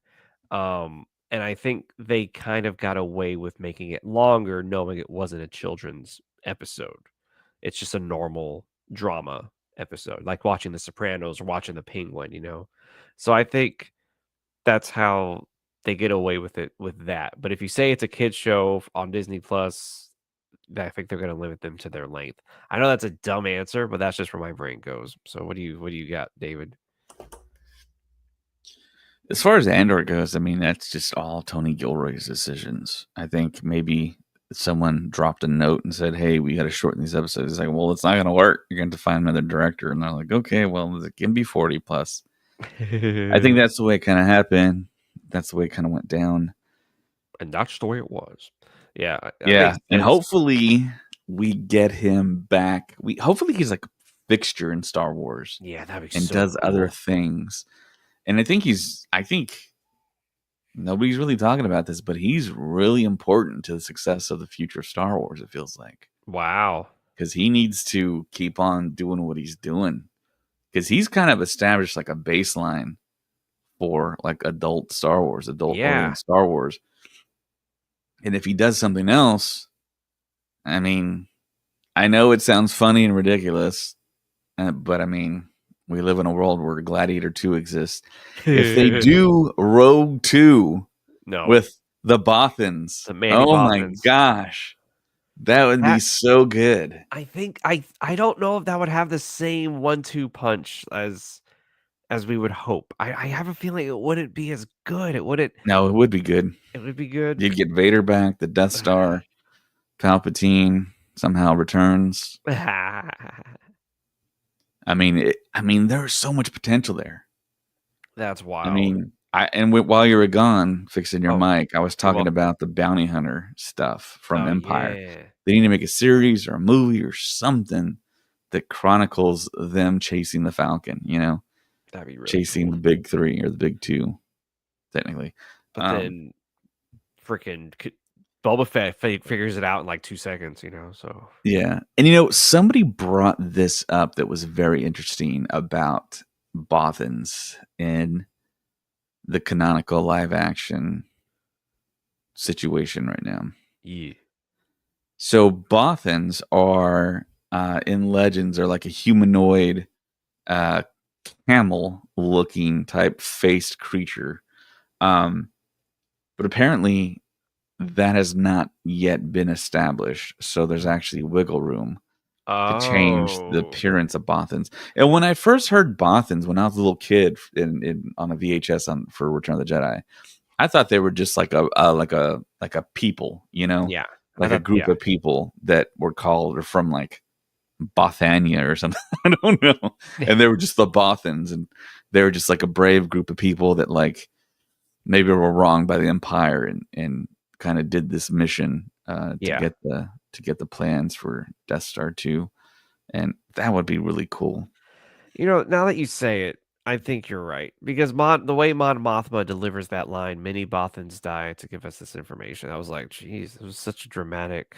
And I think they kind of got away with making it longer knowing it wasn't a children's episode. It's just a normal drama episode, like watching The Sopranos or watching The Penguin. So I think that's how they get away with it with that. But if you say it's a kids show on Disney Plus, I think they're gonna limit them to their length. I know that's a dumb answer, but that's just where my brain goes. So what do you got, David? As far as Andor goes, I mean, that's just all Tony Gilroy's decisions. I think maybe someone dropped a note and said, "Hey, we got to shorten these episodes." It's like, well, it's not going to work. You're going to find another director, and they're like, "Okay, well, it can be 40 plus." I think that's the way it kind of happened. That's the way it kind of went down. And that's the way it was. Yeah, that Yeah, makes and sense. hopefully we get him back. Hopefully he's like a fixture in Star Wars Yeah, that'd be and so does other cool. things. And I think nobody's really talking about this, but he's really important to the success of the future of Star Wars, it feels like. Wow. Because he needs to keep on doing what he's doing. Because he's kind of established like a baseline for like adult Star Wars, adult Yeah. oriented Star Wars. And if he does something else, I mean, I know it sounds funny and ridiculous, but I mean, we live in a world where Gladiator 2 exists. If they do Rogue 2 No, with the Bothans, the Mandy oh my Bothans. gosh, that would be That so good. I think I don't know if that would have the same 1-2 punch as we would hope. I have a feeling it wouldn't be as good. No, it would be good. It would be good. You'd get Vader back, the Death Star, Palpatine somehow returns. I mean, there's so much potential there. That's I wild. mean, while you were gone fixing your Oh, mic, I was you're talking welcome. about the bounty hunter stuff from Oh, Empire. yeah. They need to make a series or a movie or something that chronicles them chasing the Falcon, That'd be really chasing cool. the big three or the big two, technically. But then freaking Boba Fett figures it out in like 2 seconds, so Yeah. And somebody brought this up that was very interesting about Bothans in the canonical live action situation right now. yeah. So Bothans are in Legends are like a humanoid uh camel looking type faced creature. But apparently that has not yet been established. So there's actually wiggle room to change the Oh. appearance of Bothans. And when I first heard Bothans when I was a little kid on a VHS for Return of the Jedi, I thought they were just like a people, Yeah. I like a thought group yeah. of people that were called or from like Bothania or something. I don't know. And they were just the Bothans, and they were just like a brave group of people that like maybe were wronged by the Empire and kind of did this mission to Yeah. get the plans for Death Star 2. And that would be really cool. Now that you say it, I think you're right because the way Mon Mothma delivers that line, "Many Bothans die to give us this information." I was like, "Geez, it was such a dramatic,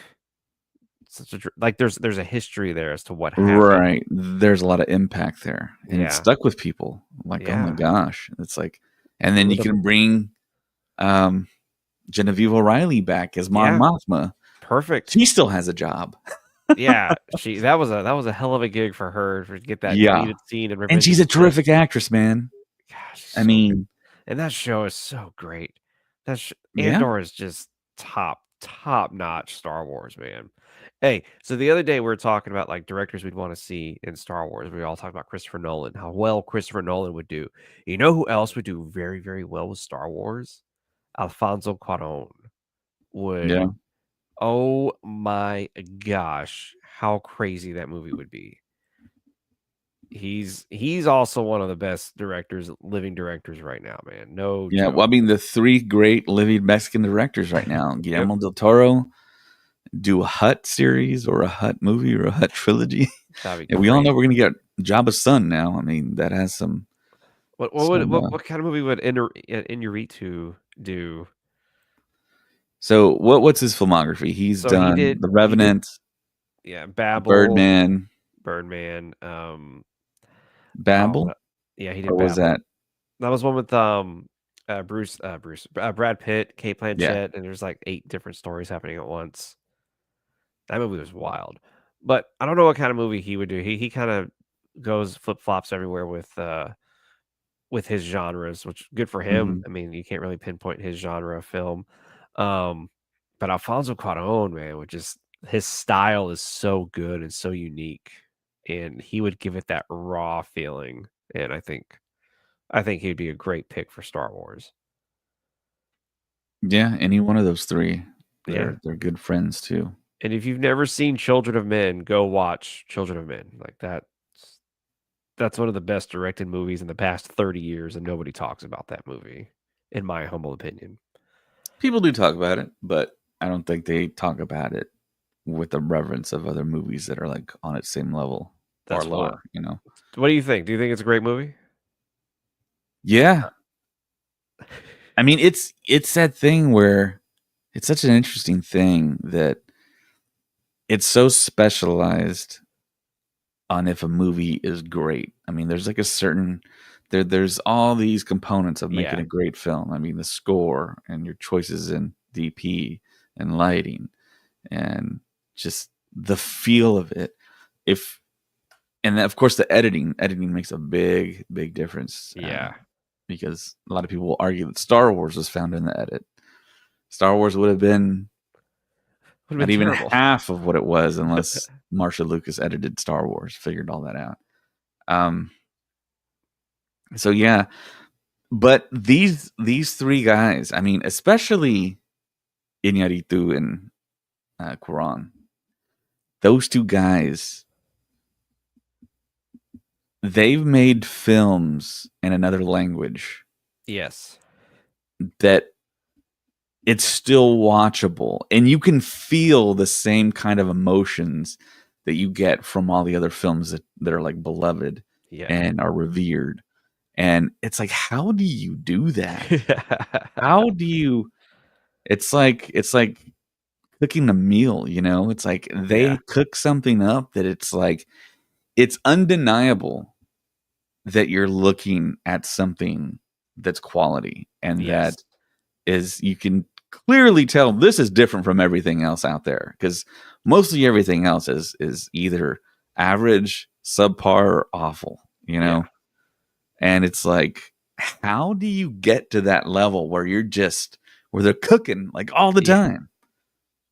like." There's a history there as to what happened. Right. There's a lot of impact there. And it Yeah, stuck with people. Like, oh my yeah. gosh. It's like, and It then you would have. can bring um Genevieve O'Reilly back as Mon Yeah, Mothma. perfect. She still has a job. Yeah, that was a hell of a gig for her to get that Yeah. deleted scene in And Revenge of she's the a Sith. terrific actress, man. Gosh, she's I so good, mean, and that show is so great. yeah. Andor is just top top-notch Star Wars, man. Hey, so the other day we were talking about, like, directors we'd wanna see in Star Wars. We all talked about Christopher Nolan, how well Christopher Nolan would do. You know who else would do very, very well with Star Wars? Alfonso Cuarón would. Yeah. Oh my gosh, how crazy that movie would be. He's also one of the best directors, living directors right now, man. No Yeah. Well, I joke. mean, the three great living Mexican directors right now, Yep, Guillermo del Toro, do a Hut series or a Hut movie or a Hut trilogy. that'd be And we all know we're crazy. going to get Jabba's son now. I mean, that has some. What kind of movie would Inarritu do? So what's his filmography? He's So done The he did Revenant, yeah, Babel, Birdman, Birdman, oh, Babel, yeah, he did or was Babel. that? That was one with, Brad Pitt, Kate Yeah. Blanchett, and there's, like, 8 different stories happening at once. That movie was wild. But I don't know what kind of movie he would do. He kinda goes flip-flops everywhere with his genres, which good for him. Hmm. I mean, you can't really pinpoint his genre of film. Um, but Alfonso Cuarón, man, would just his style is so good and so unique, and he would give it that raw feeling, and I think he'd be a great pick for Star Wars. Yeah, any one of those three. Yeah. They're good friends too. And if you've never seen Children of Men, go watch Children of Men. Like that's one of the best directed movies in the past 30 years, and nobody talks about that movie, in my humble opinion. People do talk about it, but I don't think they talk about it with the reverence of other movies that are like on its same level or That's wild. lower, you know? What do you think? Do you think it's a great movie? Yeah. I mean, it's that thing where it's such an interesting thing that it's so specialized on if a movie is great. I mean, there's like a certain there's all these components of making Yeah. a great film. I mean, the score and your choices in DP and lighting and just the feel of it. If and of course the editing makes a big difference. Yeah. Because a lot of people will argue that Star Wars was found in the edit. Star Wars would have been Would've not been even terrible. half of what it was unless Marshall Lucas edited Star Wars, figured all that out. Um, so yeah, but these three guys, I mean, especially Iñárritu and Cuarón, those two guys, they've made films in another language Yes. that it's still watchable and you can feel the same kind of emotions that you get from all the other films that are like beloved Yeah. and are revered. And it's like, how do you do that? How do you it's like cooking a meal, you know? It's like Yeah. they cook something up that it's like it's undeniable that you're looking at something that's quality and Yes. that is you can clearly tell this is different from everything else out there because mostly everything else is either average, subpar, or awful, you Yeah. know? And it's like, how do you get to that level where you're just where they're cooking like all the Yeah. time?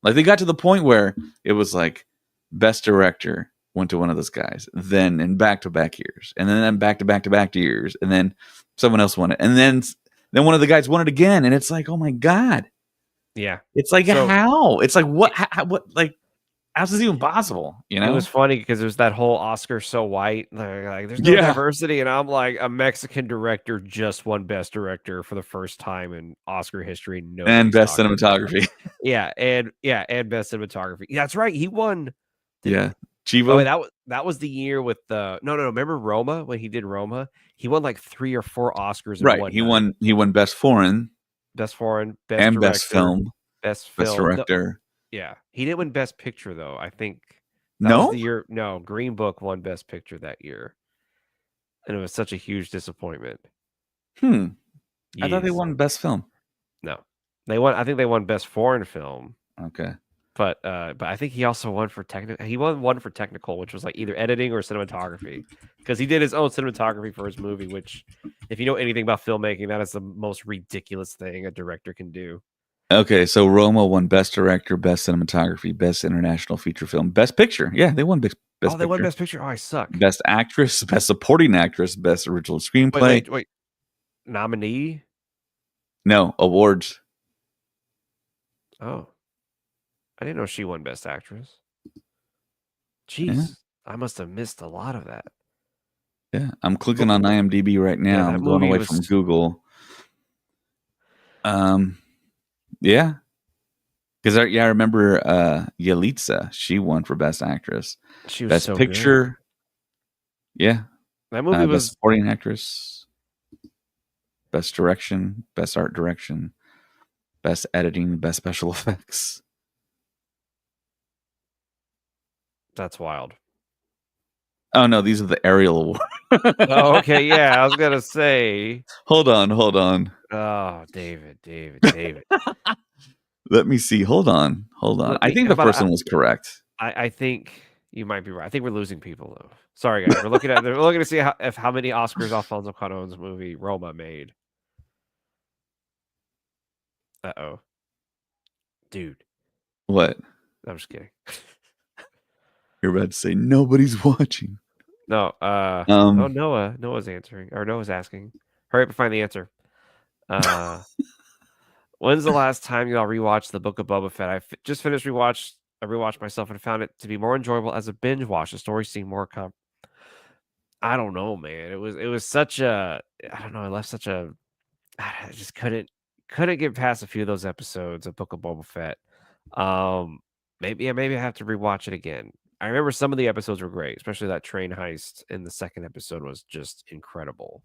Like they got to the point where it was like best director went to one of those guys, then in back to back years, and then back to back to back years, and then someone else won it, and then one of the guys won it again, and it's like, oh my god, Yeah. it's like So how? It's like what like how's this even possible? You it was know? funny because there's that whole Oscar so white. They're like, there's no Yeah, diversity, and I'm like, a Mexican director just won Best Director for the first time in Oscar history. and Nobody's best talking about that. cinematography. And Best Cinematography. That's right. He won. Did Yeah, Oh, wait, Chivo. that was the year with the no. Remember Roma when he did Roma? He won like 3 or 4 Oscars in Right, one night. he won best foreign Best foreign, best and best director, film, best best film. No, director. yeah, he didn't win best picture though. I think that was No, the year. No, Green Book won best picture that year, and it was such a huge disappointment. hmm. I thought they Yes, won best film. no, they won. I think they won best foreign film. Okay. But I think he also won for technical. He won one for technical, which was like either editing or cinematography, because he did his own cinematography for his movie. Which, if you know anything about filmmaking, that is the most ridiculous thing a director can do. Okay, so Roma won Best Director, Best Cinematography, Best International Feature Film, Best Picture. Yeah, they won Oh, Best they won Picture. Best Picture. Oh, I suck. Best Actress, Best Supporting Actress, Best Original Wait, Screenplay. wait, wait. Nominee? No, awards. Oh, I didn't know she won Best Actress. Yeah, Jeez, I must have missed a lot of that. yeah. I'm But clicking on IMDb right yeah, now. that I'm going movie away was from Google. Yeah, because yeah, I remember Yalitza. She won for Best Actress, she was Best so good. Picture. Yeah, That movie Best was Supporting Actress, Best Direction, Best Art Direction, Best Editing, Best Special Effects. that's wild. Oh no, these are the Ariel Oh, Awards. okay, yeah, I was gonna say. Hold on, hold on. Oh, David. Let me see. Hold on, hold on. Let I me. think How the about first one was correct. I think you might be right. I think we're losing people though. Sorry, guys. We're looking to see how many Oscars Alfonso Cuarón's movie Roma made. Uh-oh, dude. What? I'm just kidding. You're about to say nobody's watching. No. Oh, Um, Noah's answering or Noah's asking. Hurry up and find the answer. Uh, when's the last time y'all rewatched the Book of Boba Fett? Just finished rewatched. I rewatched myself and found it to be more enjoyable as a binge watch. The story seemed more I don't know, man. It was such a I don't know. It left such a I just couldn't get past a few of those episodes of Book of Boba Fett. Um, maybe I have to rewatch it again. I remember some of the episodes were great, especially that train heist in the second episode was just incredible.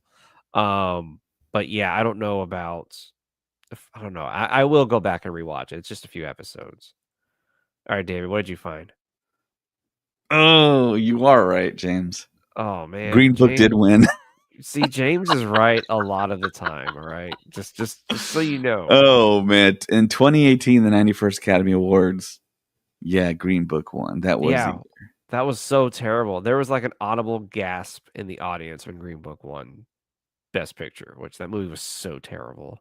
Um, but yeah, I don't know about. I don't know. I will go back and rewatch it. It's just a few episodes. All right, David, what did you find? oh, you are right, James. Oh man, Green Book did James. win. See, James is right a lot of the time. All right, just so you know. Oh man, in 2018, the 91st Academy Awards. Yeah, Green Book won. That was the Yeah, that was so terrible. There was like an audible gasp in the audience when Green Book won Best Picture, which that movie was so terrible.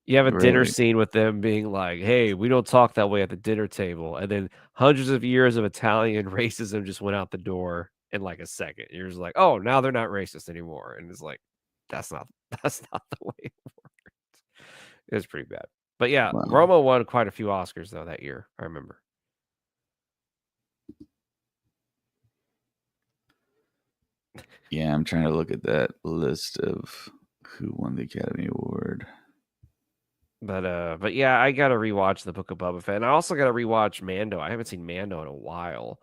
You have a dinner really scene with them being like, "Hey, we don't talk that way at the dinner table," and then hundreds of years of Italian racism just went out the door in like a second. You're just like, "Oh, now they're not racist anymore," and it's like, that's not that's not the way it works. It was pretty bad, but yeah, wow. Roma won quite a few Oscars though that year. I remember. Yeah, I'm trying to look at that list of who won the Academy Award. But yeah, I gotta rewatch the Book of Boba Fett, and I also gotta rewatch Mando. I haven't seen Mando in a while.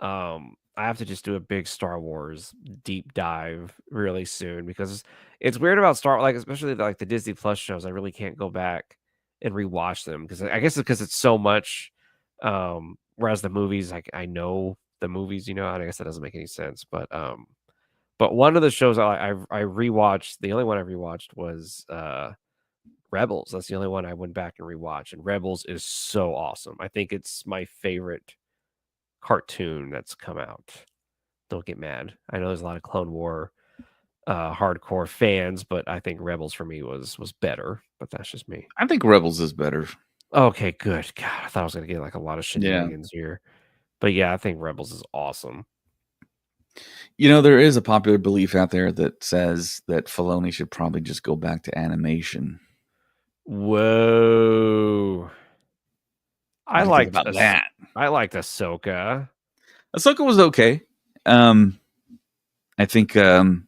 I have to just do a big Star Wars deep dive really soon because it's weird about like especially like the Disney Plus shows. I really can't go back and rewatch them because I guess it's because it's so much. Whereas the movies, like I know the movies, and I guess that doesn't make any sense. But one of the shows I rewatched, the only one I rewatched was Rebels. That's the only one I went back and rewatched, and Rebels is so awesome. I think it's my favorite cartoon that's come out. Don't get mad. I know there's a lot of Clone War hardcore fans, but I think Rebels for me was better. But that's just me. I think Rebels is better. Okay, good. God, I thought I was gonna get like a lot of Yeah. shenanigans here, but yeah, I think Rebels is awesome. There is a popular belief out there that says that Filoni should probably just go back to animation. Whoa! What I do you think liked about that? I liked Ahsoka. Ahsoka was okay. I think there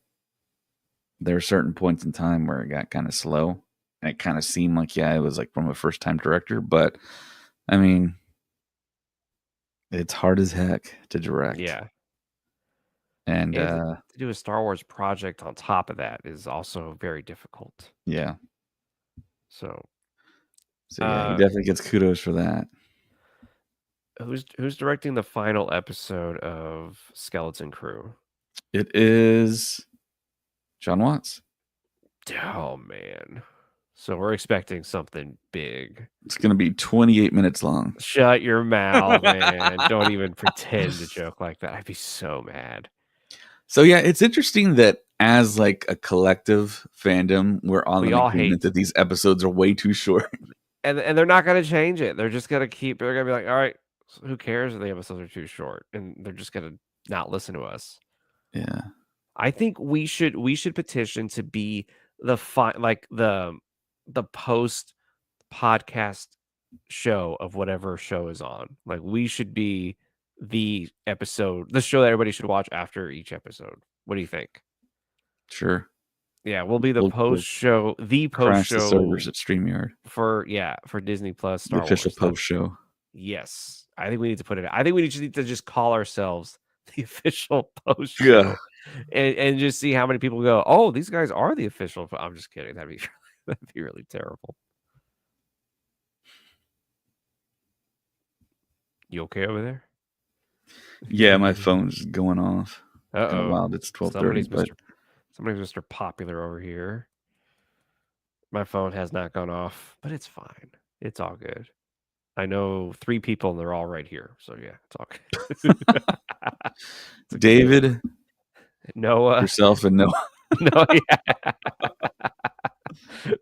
are certain points in time where it got kind of slow. And it kind of seemed like, yeah, it was like from a first time director. But I mean, it's hard as heck to direct. Yeah, And and to do a Star Wars project on top of that is also very difficult. yeah. So, So yeah, he uh, definitely gets kudos for that. who's directing the final episode of Skeleton Crew? It is John Watts. Oh man. So we're expecting something big. It's going to be 28 minutes long. Shut your mouth, man. Don't even pretend to joke like that. I'd be so mad. So yeah, it's interesting that as like a collective fandom, we're all We in all agreement hate that these episodes are way too short. and they're not gonna change it. They're just gonna keep. They're gonna be like, all right, so who cares if the episodes are too short, and they're just gonna not listen to us. Yeah, I think we should petition to be like the post podcast show of whatever show is on. Like we should be the show that everybody should watch after each episode. What do you think? sure. Yeah, we'll be We'll the post crash the servers show at StreamYard. for Disney Plus The Star official Wars. post show. Yes. I think we need to put it. I think we just need to just call ourselves the official post Yeah. show and just see how many people go, "Oh, these guys are the official." I'm just kidding. That'd be really terrible. You okay over there? Yeah, my phone's going off. Kind of Uh-oh. wild. It's 12:30, but Somebody's Mr. Popular over here. My phone has not gone off, but it's fine. It's all good. I know 3 people and they're all right here. So yeah, it's all good. It's a good day. David, Noah. yourself, and Noah. No, yeah.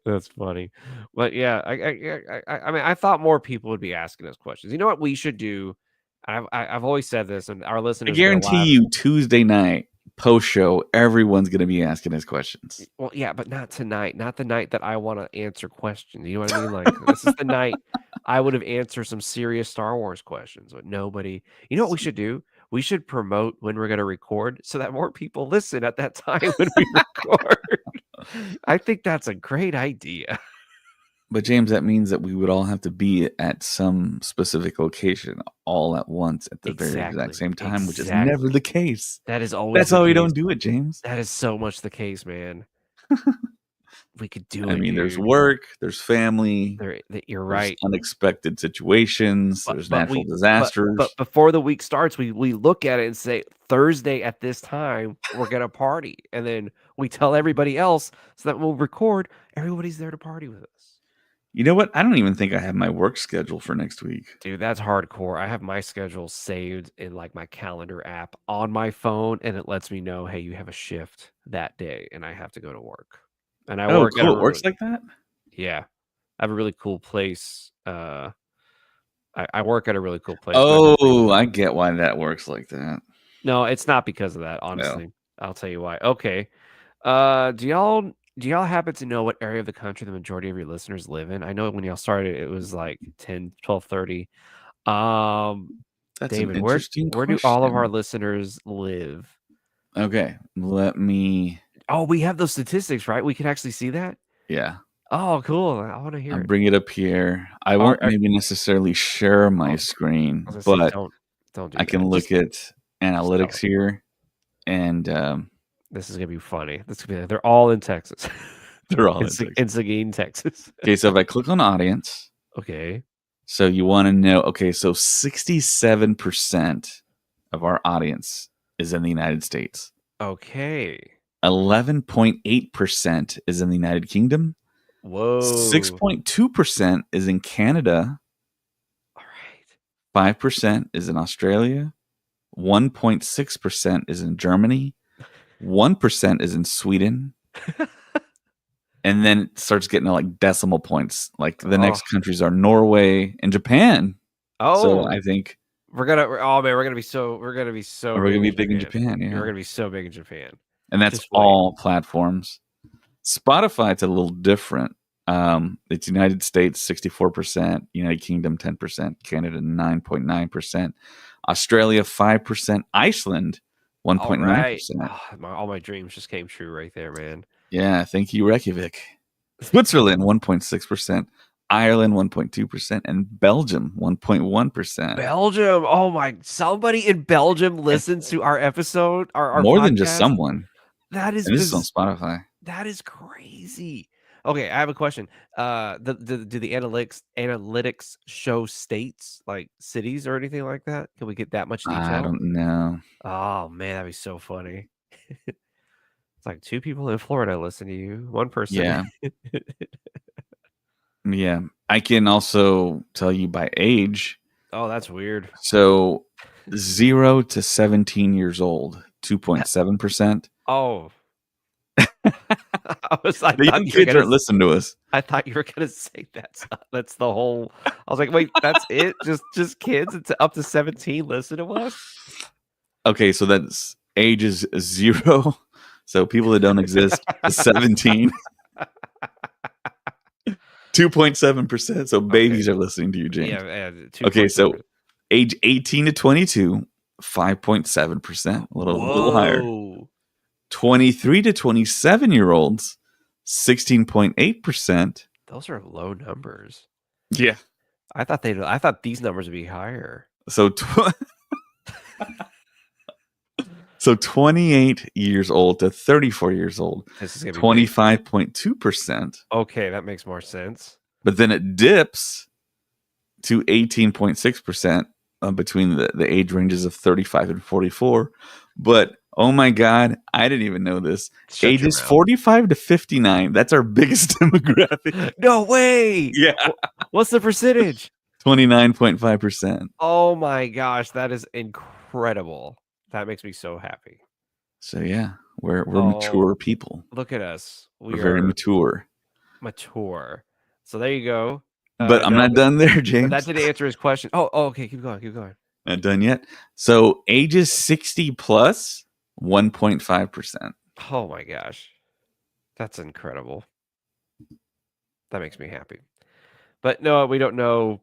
That's funny. But yeah, I mean, I thought more people would be asking us questions. You know what we should do? I've always said this, and our I listeners are gonna guarantee laugh. you, Tuesday night post show, everyone's going to be asking us questions. Well, yeah, but not tonight. Not the night that I want to answer questions. You know what I mean? Like this is the night I would have answered some serious Star Wars questions, but nobody. You know what we should do? We should promote when we're going to record so that more people listen at that time when we record. I think that's a great idea. But James, that means that we would all have to be at some specific location all at once at the very exact Exactly. same time, which is never Exactly. the case. That is always That's the why we case. don't do it, James. That is so much the case, man. We could do I it, mean, there's dude. work, there's family, You're there's right. unexpected situations, there's natural disasters. But before the week starts, we look at it and say Thursday at this time we're gonna party, and then we tell everybody else so that we'll record. Everybody's there to party with us. You know what? I don't even think I have my work schedule for next week. Dude, that's hardcore. I have my schedule saved in like my calendar app on my phone, and it lets me know, hey, you have a shift that day, and I have to go to work. And I Oh, work at cool. It works like that? yeah, I have a really cool place. I work at a really cool place. Oh, I get why that works like that. No, it's not because of that, No. honestly. I'll tell you why. Okay. Do y'all happen to know what area of the country the majority of your listeners live in? I know when y'all started, it was like 10, 12:30. That's an David, interesting where do all of our question. listeners live? Okay, let me. Oh, we have those statistics, right? We can actually see that? Yeah, Oh, cool. I want to hear I'll it. bring it up here. I won't maybe necessarily share my screen, I was gonna say, but don't do I can that. look at analytics tell here, and This is gonna be funny. They're all in Texas. they're all in Texas. In Seguin, Texas. Okay, so if I click on audience, Okay. so you want to know, okay, so 67% of our audience is in the United States. Okay. 11.8% is in the United Kingdom. Whoa. 6.2% is in Canada. All right. 5% is in Australia. 1.6% is in Germany. 1% is in Sweden. And then it starts getting to like decimal points. Like the next countries are Norway and Japan. Oh, so I think we're gonna be big in Japan. Yeah, we're gonna be so big in Japan, and that's all platforms. Spotify, it's a little different. It's United States 64%, United Kingdom 10%, Canada 9.9%, Australia 5%, Iceland 1.9%. All my dreams just came true right there, man. Yeah, thank you, Reykjavik. Switzerland 1.6%, Ireland 1.2%, and Belgium 1.1%. Belgium, oh my! Somebody in Belgium listens to our episode. Our more podcast. Than just someone. That is. And this is on Spotify. That is crazy. Okay, I have a question. Do the analytics show states like cities or anything like that? Can we get that much detail? I don't know. Oh man, that'd be so funny. It's like 2 people in Florida listen to you. 1 person. Yeah. Yeah. I can also tell you by age. Oh, that's weird. So 0 to 17 years old, 2.7%. Oh. I The thought young you were kids gonna aren't listening to us. I thought you were gonna say that's the whole I was like, "Wait, that's it? Just kids it's up to 17 listen to us?" Okay, so that's ages 0, so people that don't exist, to 17. 2.7%, so Okay. babies are listening to you, James. Yeah, and Okay, so 2.7. age 18 to 22, 5.7%, a little higher. Whoa. 23 to 27-year-olds, 16.8%. Those are low numbers. Yeah. I thought these numbers would be higher. So so 28 years old to 34 years old, This is gonna be big. 25.2%. Okay, that makes more sense. But then it dips to 18.6% between the age ranges of 35 and 44. But oh my God, I didn't even know this. Shut your Ages mouth. 45 to 59, that's our biggest demographic. No way! Yeah. What's the percentage? 29.5%. Oh my gosh, that is incredible. That makes me so happy. So yeah, we're Oh, mature people. look at us. We're We very are mature. mature. So there you go. But I'm No, not done there, but that James. didn't answer his question. Oh, okay, keep going, keep going. Not done yet. So ages 60 plus, 1.5%. Oh my gosh. That's incredible. That makes me happy. But no, we don't know.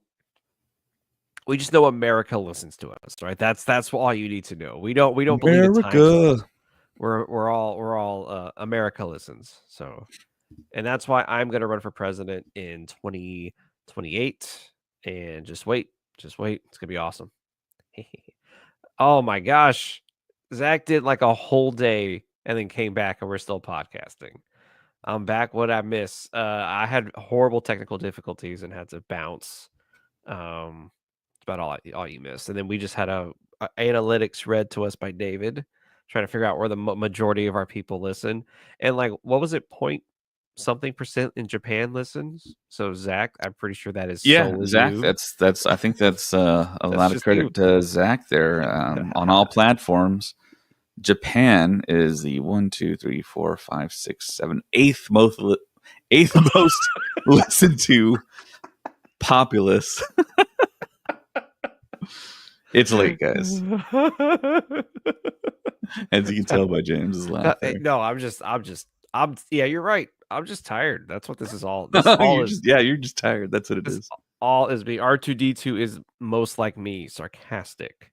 We just know America listens to us, right? That's all you need to know. We don't believe in time America. zones. We're all America listens. So, and that's why I'm going to run for president in 2028. And just wait, just wait. It's gonna be awesome. Oh my gosh, Zach did like a whole day and then came back, and we're still podcasting. I'm back. What I miss? I had horrible technical difficulties and had to bounce. It's about all you miss. And then we just had a analytics read to us by David, trying to figure out where the majority of our people listen. And like, what was it? Point something percent in Japan listens. So Zach, I'm pretty sure that is Yeah, solely Zach. you. That's. I think that's a That's lot of just you. credit to Zach there on all platforms. Japan is the 1, 2, 3, 4, 5, 6, 7, eighth most listened to populace. It's late, guys, as you can tell by James's laugh there. No, yeah, you're right. I'm just tired. That's what this is all. This all is You're just tired. That's what it this is. all is me. R2D2 is most like me, sarcastic.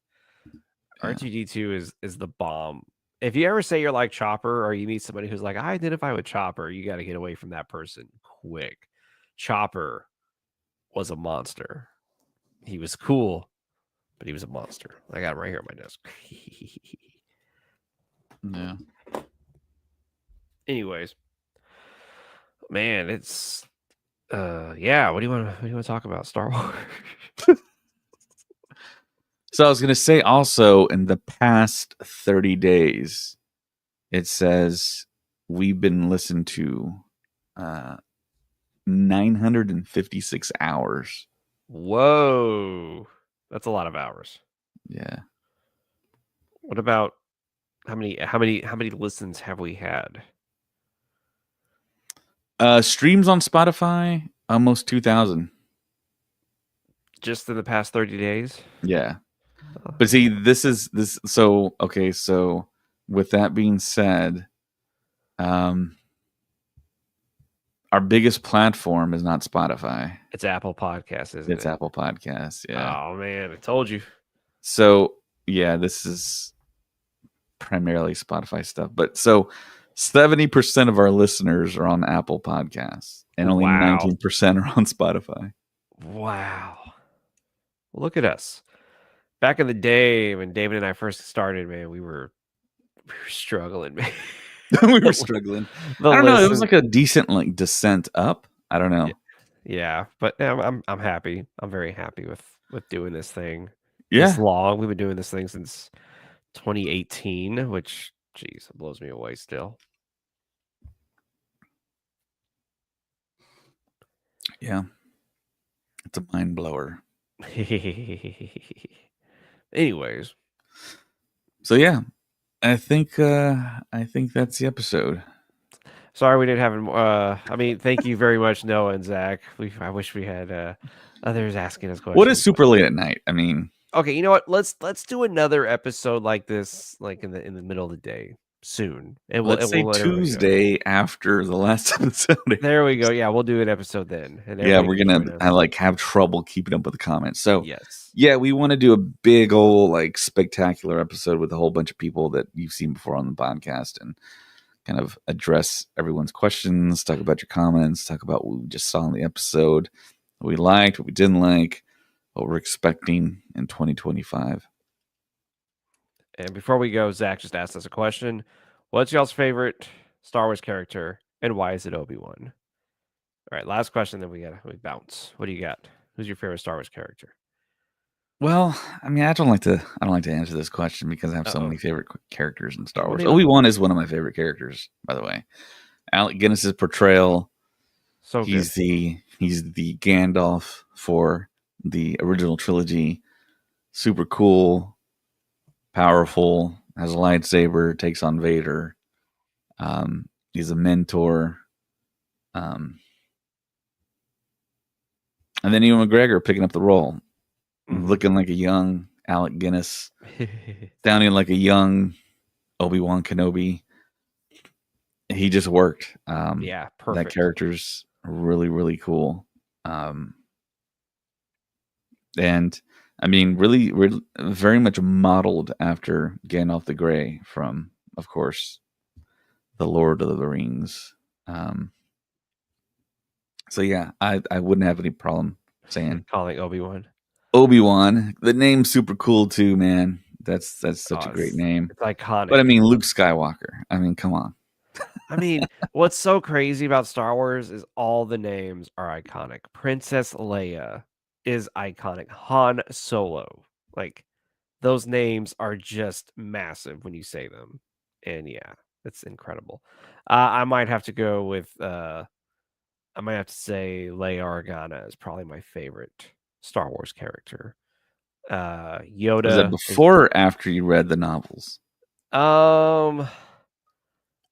Yeah. R2D2 is the bomb. If you ever say you're like Chopper or you meet somebody who's like, I identify with Chopper, you got to get away from that person quick. Chopper was a monster. He was cool, but he was a monster. I got him right here on my desk. Yeah. Anyways, man, it's yeah. What do you want to talk about? Star Wars. So I was going to say also in the past 30 days, it says we've been listened to 956 hours. Whoa, that's a lot of hours. Yeah. What about how many listens have we had? Streams on Spotify, almost 2,000. Just in the past 30 days? Yeah. But see, this. So, okay. So with that being said, our biggest platform is not Spotify. It's Apple Podcasts, isn't It's it? Apple Podcasts. Yeah. Oh man, I told you. So yeah, this is primarily Spotify stuff. But so 70% of our listeners are on Apple Podcasts and only Wow. 19% are on Spotify. Wow. Look at us. Back in the day when David and I first started, man, we were struggling, man. We were struggling. The I don't know. It was listen like a decent descent up. I don't know. Yeah, but I'm happy. I'm very happy with doing this thing this Yeah. long. We've been doing this thing since 2018, which geez, it blows me away still. Yeah. It's a mind blower. Anyways, So yeah, I think that's the episode. Sorry we didn't have. I mean, thank you very much, Noah and Zach. I wish we had others asking us What is questions. super late at night? I mean, Okay, you know what? Let's do another episode like this, like in the middle of the day soon, and let's say we'll let everybody know. Tuesday after the last episode. There we go. Yeah, we'll do an episode then, and Yeah, everybody we're can gonna join I us. like have trouble keeping up with the comments. So Yes. yeah, we want to do a big old like spectacular episode with a whole bunch of people that you've seen before on the podcast and kind of address everyone's questions, talk about your comments, talk about what we just saw in the episode, what we liked, what we didn't like, what we're expecting in 2025. And before we go, Zach just asked us a question. What's y'all's favorite Star Wars character, and why is it Obi-Wan? All right, last question. Then we bounce. What do you got? Who's your favorite Star Wars character? Well, I mean, I don't like to answer this question because I have so Uh-oh. many favorite characters in Star Well, Wars. maybe Obi-Wan is one of my favorite characters, by the way. Alec Guinness's portrayal, so good. he's the Gandalf for the original trilogy. Super cool, powerful, has a lightsaber, takes on Vader. He's a mentor. Um, and then Ewan McGregor picking up the role, looking like a young Alec Guinness, sounding like a young Obi-Wan Kenobi. He just worked. Yeah, That perfect. character's really, really cool. And I mean, really, really, very much modeled after Gandalf the Grey from, of course, the Lord of the Rings. So yeah, I wouldn't have any problem saying Calling Obi-Wan. Obi-Wan. The name's super cool too, man. That's such Oh, a great name. it's iconic. But I mean, Luke Skywalker. I mean, come on. I mean, what's so crazy about Star Wars is all the names are iconic. Princess Leia is iconic. Han Solo. Like, those names are just massive when you say them. And yeah, it's incredible. I might have to go with I might have to say Leia Organa is probably my favorite Star Wars character. Was that Yoda is before or after you read the novels?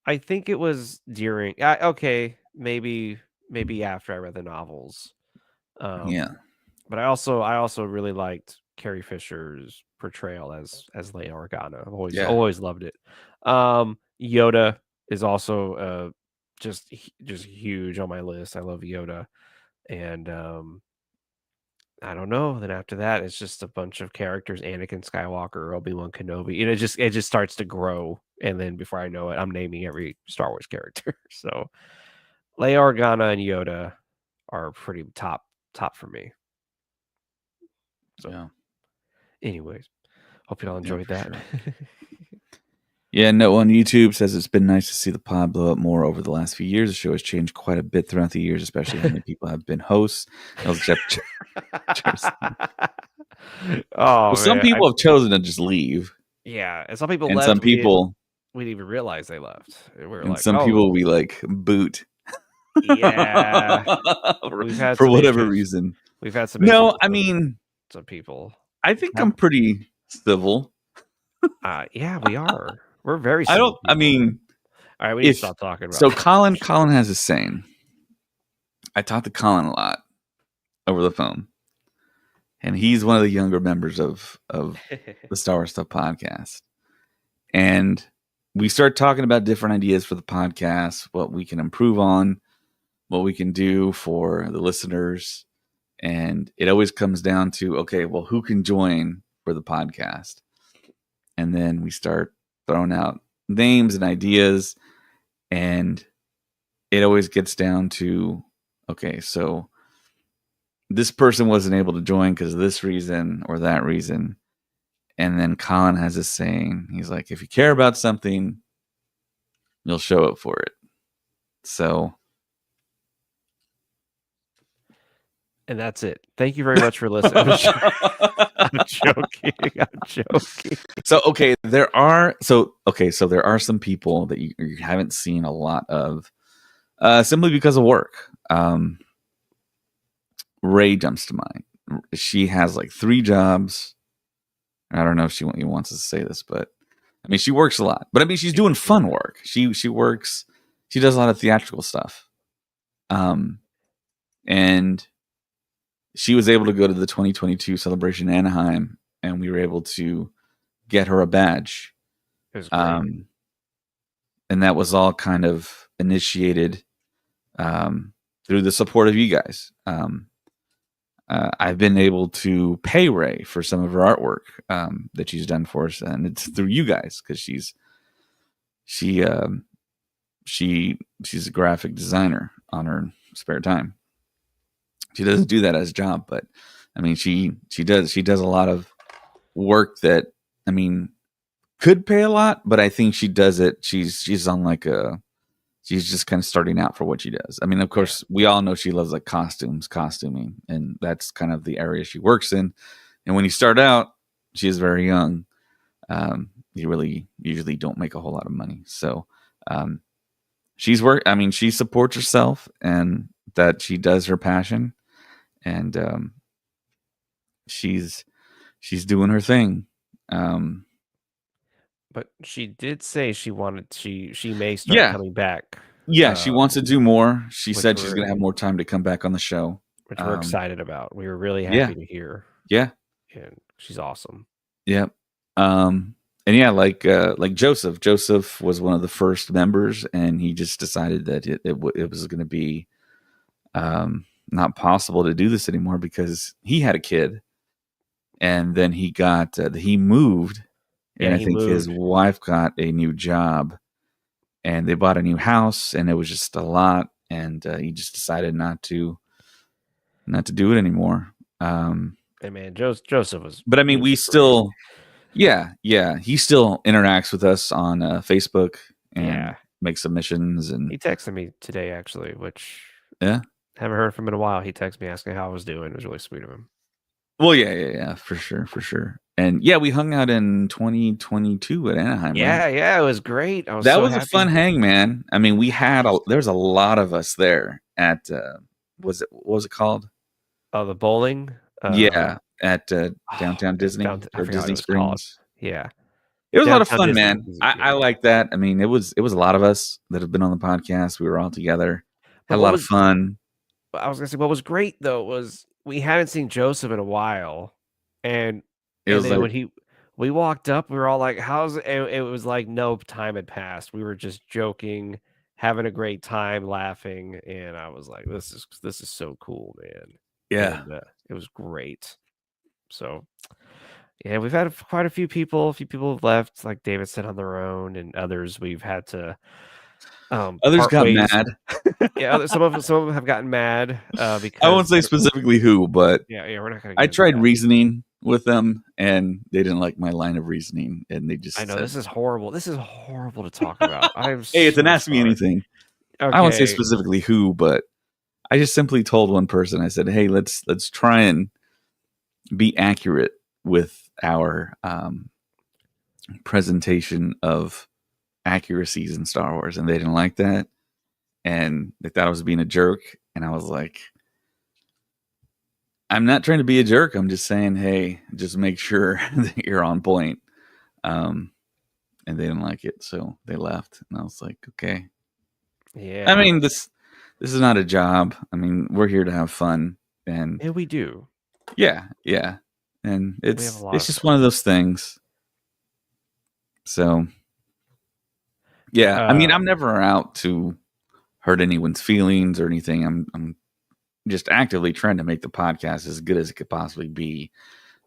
I think it was during okay, maybe after I read the novels. Yeah. But I also really liked Carrie Fisher's portrayal as Leia Organa. I've always loved it. Yoda is also just huge on my list. I love Yoda. And I don't know. Then after that, it's just a bunch of characters: Anakin Skywalker, Obi-Wan Kenobi. And it just starts to grow. And then before I know it, I'm naming every Star Wars character. So Leia Organa and Yoda are pretty top for me. So, Yeah. anyways, hope y'all enjoyed that. Sure. Yeah, no, on YouTube says it's been nice to see the pod blow up more over the last few years. The show has changed quite a bit throughout the years, especially how many people have been hosts. Oh Well, some man, people have chosen to just leave, yeah, and some people and left. some people, We didn't even realize they left. We were and like, some oh people we like boot yeah, we've had for some whatever issues. reason. We've had some issues. No, with I mean, some people. I think I'm pretty civil. Yeah, we are. We're very. I don't. I people. mean, All right, we need to stop talking about. So Colin has a saying. I talked to Colin a lot over the phone, and he's one of the younger members of the Star Wars Stuff podcast. And we start talking about different ideas for the podcast, what we can improve on, what we can do for the listeners. And it always comes down to, okay, well, who can join for the podcast? And then we start throwing out names and ideas. And it always gets down to, okay, so this person wasn't able to join because of this reason or that reason. And then Colin has this saying, he's like, if you care about something, you'll show up for it. So. And that's it. Thank you very much for listening. I'm joking. I'm joking. So there are some people that you haven't seen a lot of, simply because of work. Ray jumps to mind. She has like 3 jobs. I don't know if she wants to say this, but I mean, she works a lot. But I mean, she's doing fun work. She works she does a lot of theatrical stuff. And she was able to go to the 2022 celebration in Anaheim, and we were able to get her a badge. It was great. And that was all kind of initiated through the support of you guys. I've been able to pay Ray for some of her artwork that she's done for us, and it's through you guys because she's a graphic designer on her spare time. She doesn't do that as a job, but I mean, she does a lot of work that, I mean, could pay a lot, but I think she does it. She's on like she's just kind of starting out for what she does. I mean, of course, we all know she loves like costuming, and that's kind of the area she works in. And when you start out, she is very young. You really usually don't make a whole lot of money. So she supports herself, and that she does her passion, and she's doing her thing. But she did say she may start coming back. Yeah, she wants to do more. She said she's going to have we're more time to come back on the show. which we're excited about. We were really happy to hear. Yeah. And she's awesome. Yep. And yeah, like Joseph. Joseph was one of the first members, and he just decided that it was going to be not possible to do this anymore because he had a kid, and then he moved, and I think his wife got a new job, and they bought a new house, and it was just a lot, and he just decided not to do it anymore. And man, Joseph was. But I mean, we still, yeah, he still interacts with us on Facebook and makes submissions. And he texted me today, actually, which haven't heard from him in a while. He texted me asking how I was doing. It was really sweet of him. Well, yeah, for sure. And yeah, we hung out in 2022 at Anaheim. Yeah, right? Yeah, it was great. That was a fun hang, man. I mean, there's a lot of us there at what was it called? Oh, the bowling. At downtown Disney or Disney Springs. Yeah, it was a lot of fun, man. I like that. I mean, it was a lot of us that have been on the podcast. We were all together, had a lot of fun. I was gonna say, what was great though was we hadn't seen Joseph in a while, and then when we walked up, we were all like, "How's it?" And it was like no time had passed. We were just joking, having a great time, laughing, and I was like, "This is so cool, man." Yeah, and, it was great. So, yeah, we've had quite a few people. A few people have left, like David said, on their own, and others we've had to. Others got mad. Yeah, some of them have gotten mad because I won't say specifically who, but yeah, we're not gonna. I tried reasoning with them, and they didn't like my line of reasoning, and they just. I know this is horrible. This is horrible to talk about. Hey, it's an Ask Me Anything. Okay. I won't say specifically who, but I just simply told one person. I said, "Hey, let's try and be accurate with our presentation of accuracies in Star Wars," and they didn't like that, and they thought I was being a jerk, and I was like, I'm not trying to be a jerk. I'm just saying, hey, just make sure that you're on point. And they didn't like it, so they left, and I was like, okay. Yeah. I mean, this is not a job. I mean, we're here to have fun, and we do. Yeah, and it's just one of those things. So. Yeah, I mean, I'm never out to hurt anyone's feelings or anything. I'm just actively trying to make the podcast as good as it could possibly be,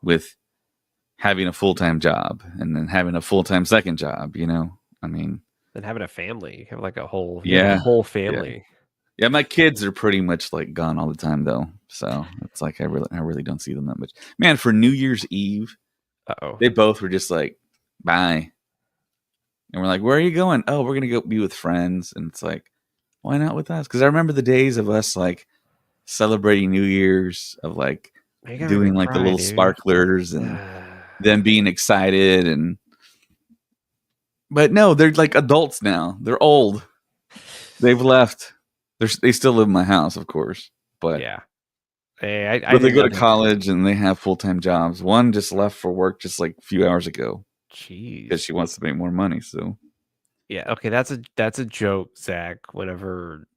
with having a full-time job and then having a full-time second job. You know, I mean, and having a family. You have like a whole family. Yeah, my kids are pretty much like gone all the time though, so it's like I really don't see them that much. Man, for New Year's Eve, they both were just like, bye. And we're like, where are you going? Oh, we're going to go be with friends. And it's like, why not with us? Because I remember the days of us like celebrating New Year's, of like doing like the little sparklers and them being excited. But no, they're like adults now. They're old. They've left. They still live in my house, of course. But yeah. But they go to college and they have full-time jobs. One just left for work just like a few hours ago. Jeez. Because she wants to make more money. So Yeah, okay, that's a joke, Zach. Whenever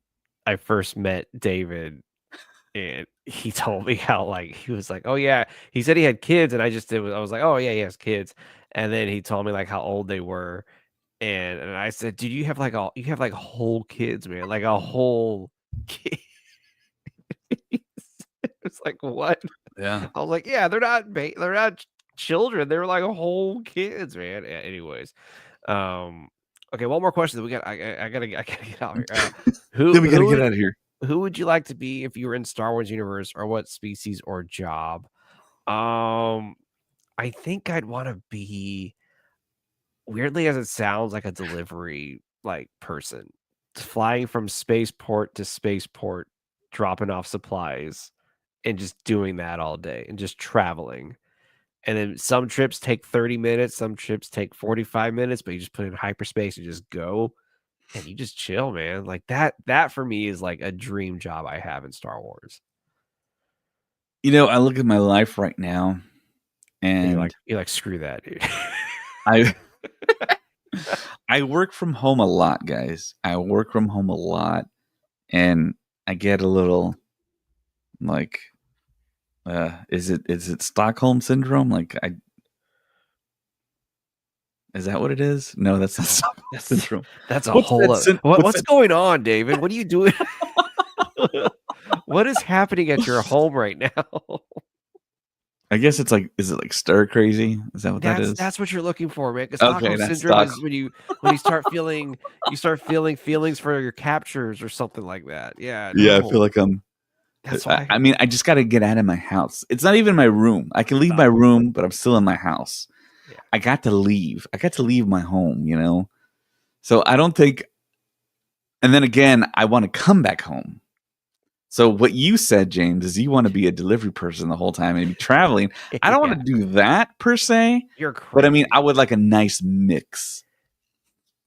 I first met David, and he told me how, like, he was like, "Oh, yeah." He said he had kids, and I was like, "Oh, yeah, he has kids." And then he told me, like, how old they were, and I said, "Dude, you have, like, whole kids, man, like, a whole kid." It's like, "What?" Yeah. I was like, "Yeah, they're not children, they're, like, whole kids, man." Anyways, um, okay, one more question that we got I gotta get out here. Then we got to Who get would out of here. who would you like to be if you were in Star Wars universe, or what species or job? Um, I think I'd wanna be, weirdly as it sounds, like a delivery, like, person, flying from spaceport to spaceport, dropping off supplies, and just doing that all day, and just traveling. And then some trips take 30 minutes, some trips take 45 minutes, but you just put in hyperspace and just go, and you just chill, man. Like, that for me is, like, a dream job I have in Star Wars. I look at my life right now, And and you're like, "Screw that, dude." I I work from home a lot, guys. I work from home a lot, and I get a little like, is it Stockholm syndrome? Like, is that what it is? No, that's not Oh, Stockholm syndrome. that's a What's whole that? other What's what's that? going on, David? What are you doing? What is happening at your home right now? I guess it's like, is it like stir crazy? Is that what that is? That's what you're looking for, man. 'Cause Okay, Stockholm that's syndrome Stockholm. is when you start feeling feelings for your captures or something like that. Yeah, Yeah, I feel no. like I'm. That's I, why. I mean, I just got to get out of my house. It's not even my room. I can leave my Stop. room, but I'm still in my house. Yeah. I got to leave. I got to leave my home. So I don't think. And then again, I want to come back home. So what you said, James, is you want to be a delivery person the whole time and be traveling. I don't want Yeah. to do that per se, You're but I mean, crazy. I would like a nice mix.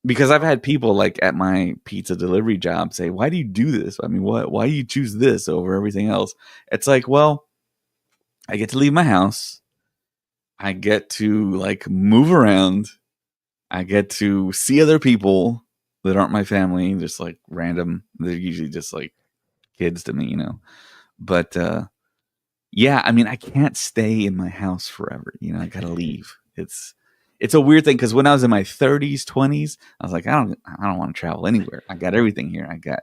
Because I've had people like at my pizza delivery job say, "Why do you do this? I mean, why do you choose this over everything else?" It's like, well, I get to leave my house. I get to like move around. I get to see other people that aren't my family, just like random. They're usually just like kids to me. But yeah, I mean, I can't stay in my house forever. I got to leave. It's a weird thing because when I was in my 30s, 20s, I was like, I don't want to travel anywhere. I got everything here. I got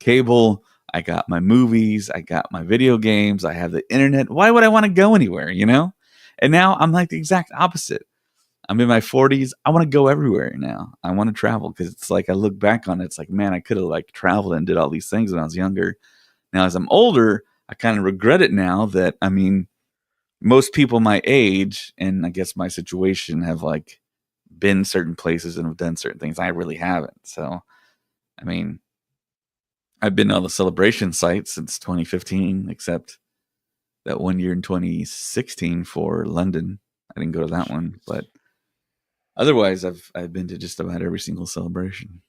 cable. I got my movies. I got my video games. I have the internet. Why would I want to go anywhere? And now I'm like the exact opposite. I'm in my 40s. I want to go everywhere now. I want to travel because it's like I look back on it. It's like, man, I could have like traveled and did all these things when I was younger. Now, as I'm older, I kind of regret it now that, I mean, most people my age and I guess my situation have like been certain places and have done certain things. I really haven't. So, I mean, I've been to all the celebration sites since 2015, except that one year in 2016 for London. I didn't go to that one, but otherwise, I've been to just about every single celebration.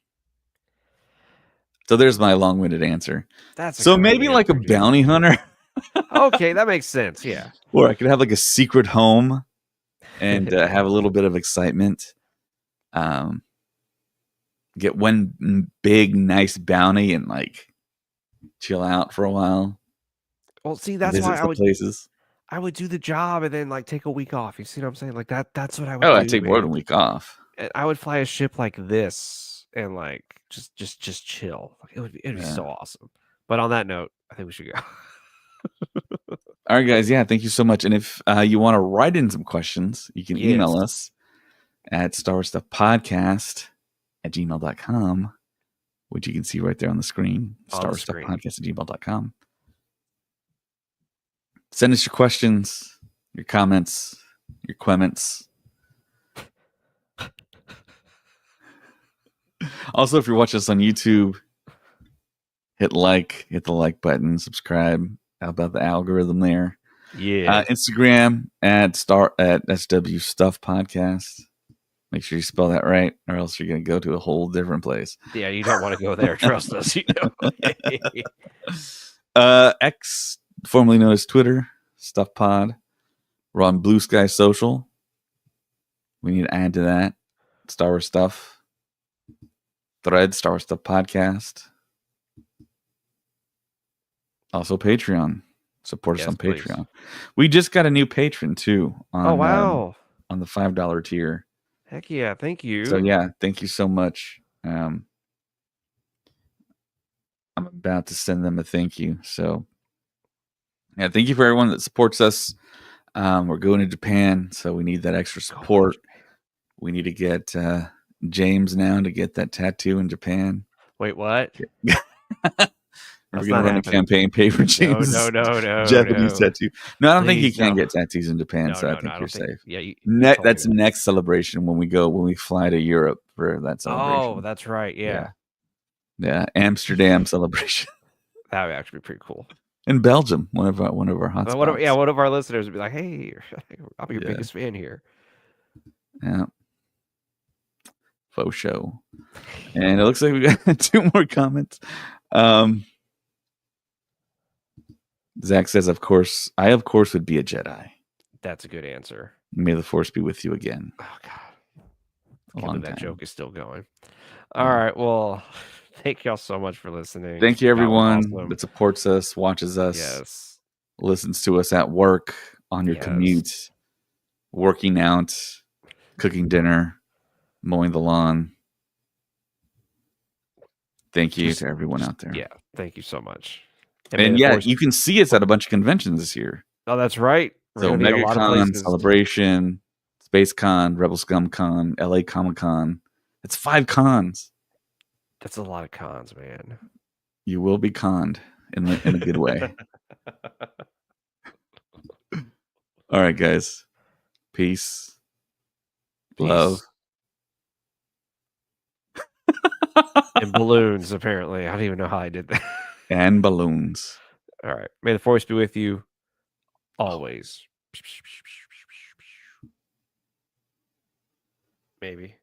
So there's my long-winded answer. That's a So great maybe like a answer, dude. bounty hunter, Okay, that makes sense. Yeah. or I could have like a secret home and have a little bit of excitement. Um, get one big nice bounty and like chill out for a while, Well, see, that's visit why some places. I would do the job and then, like, take a week off. You see what I'm saying? Like, that's what I would Oh, I do, take more than a man. week off. And I would fly a ship like this and, like, just chill. Like, it'd be Yeah. so awesome. But on that note, I think we should go. All right, guys. Yeah, thank you so much. And if you want to write in some questions, you can Yes. email us at starstuffpodcast@gmail.com, which you can see right there on the screen. On the screen. starstuffpodcast@gmail.com. Send us your questions, your comments, your comments. Also, if you're watching us on YouTube, hit the like button, subscribe. How about the algorithm there? Yeah. Instagram at SW Stuff Podcast. Make sure you spell that right, or else you're going to go to a whole different place. Yeah, you don't want to go there. Trust us, you know. X, formerly known as Twitter, Stuff Pod. We're on Blue Sky Social. We need to add to that. Star Wars Stuff. Thread, Star Wars Stuff Podcast. Also Patreon. Support us on Patreon. We just got a new patron too on wow. On the $5 tier. Heck yeah, thank you. So yeah, thank you so much. I'm about to send them a thank you. So yeah, thank you for everyone that supports us. We're going to Japan, so we need that extra support. We need to get James now to get that tattoo in Japan. Wait, what? We're going to run a campaign, pay for James' no, Japanese tattoo. No, I don't think you can don't. get tattoos in Japan, so I think you're safe. Yeah, you that's the next celebration when we fly to Europe for that celebration. Oh, that's right. Yeah. Amsterdam celebration. That would actually be pretty cool. In Belgium, one of our hotspots. One of our listeners would be like, "Hey, I'll be your biggest fan here." Yeah. Faux show. And it looks like we got 2 more comments. Zach says, of course would be a Jedi. That's a good answer. May the Force be with you again. Oh, God. That joke is still going. All right. Well, thank y'all so much for listening. Thank you, everyone that supports us, watches us, listens to us at work, on your commute, working out, cooking dinner, mowing the lawn. Thank you to everyone out there. Yeah. Thank you so much. And you can see us at a bunch of conventions this year. Oh, that's right. So MegaCon, Celebration, SpaceCon, Rebel Scum Con, LA Comic Con. It's 5 cons. That's a lot of cons, man. You will be conned in a good way. All right, guys. Peace. Love. And balloons, apparently. I don't even know how I did that. And balloons. All right. May the Force be with you always. Maybe.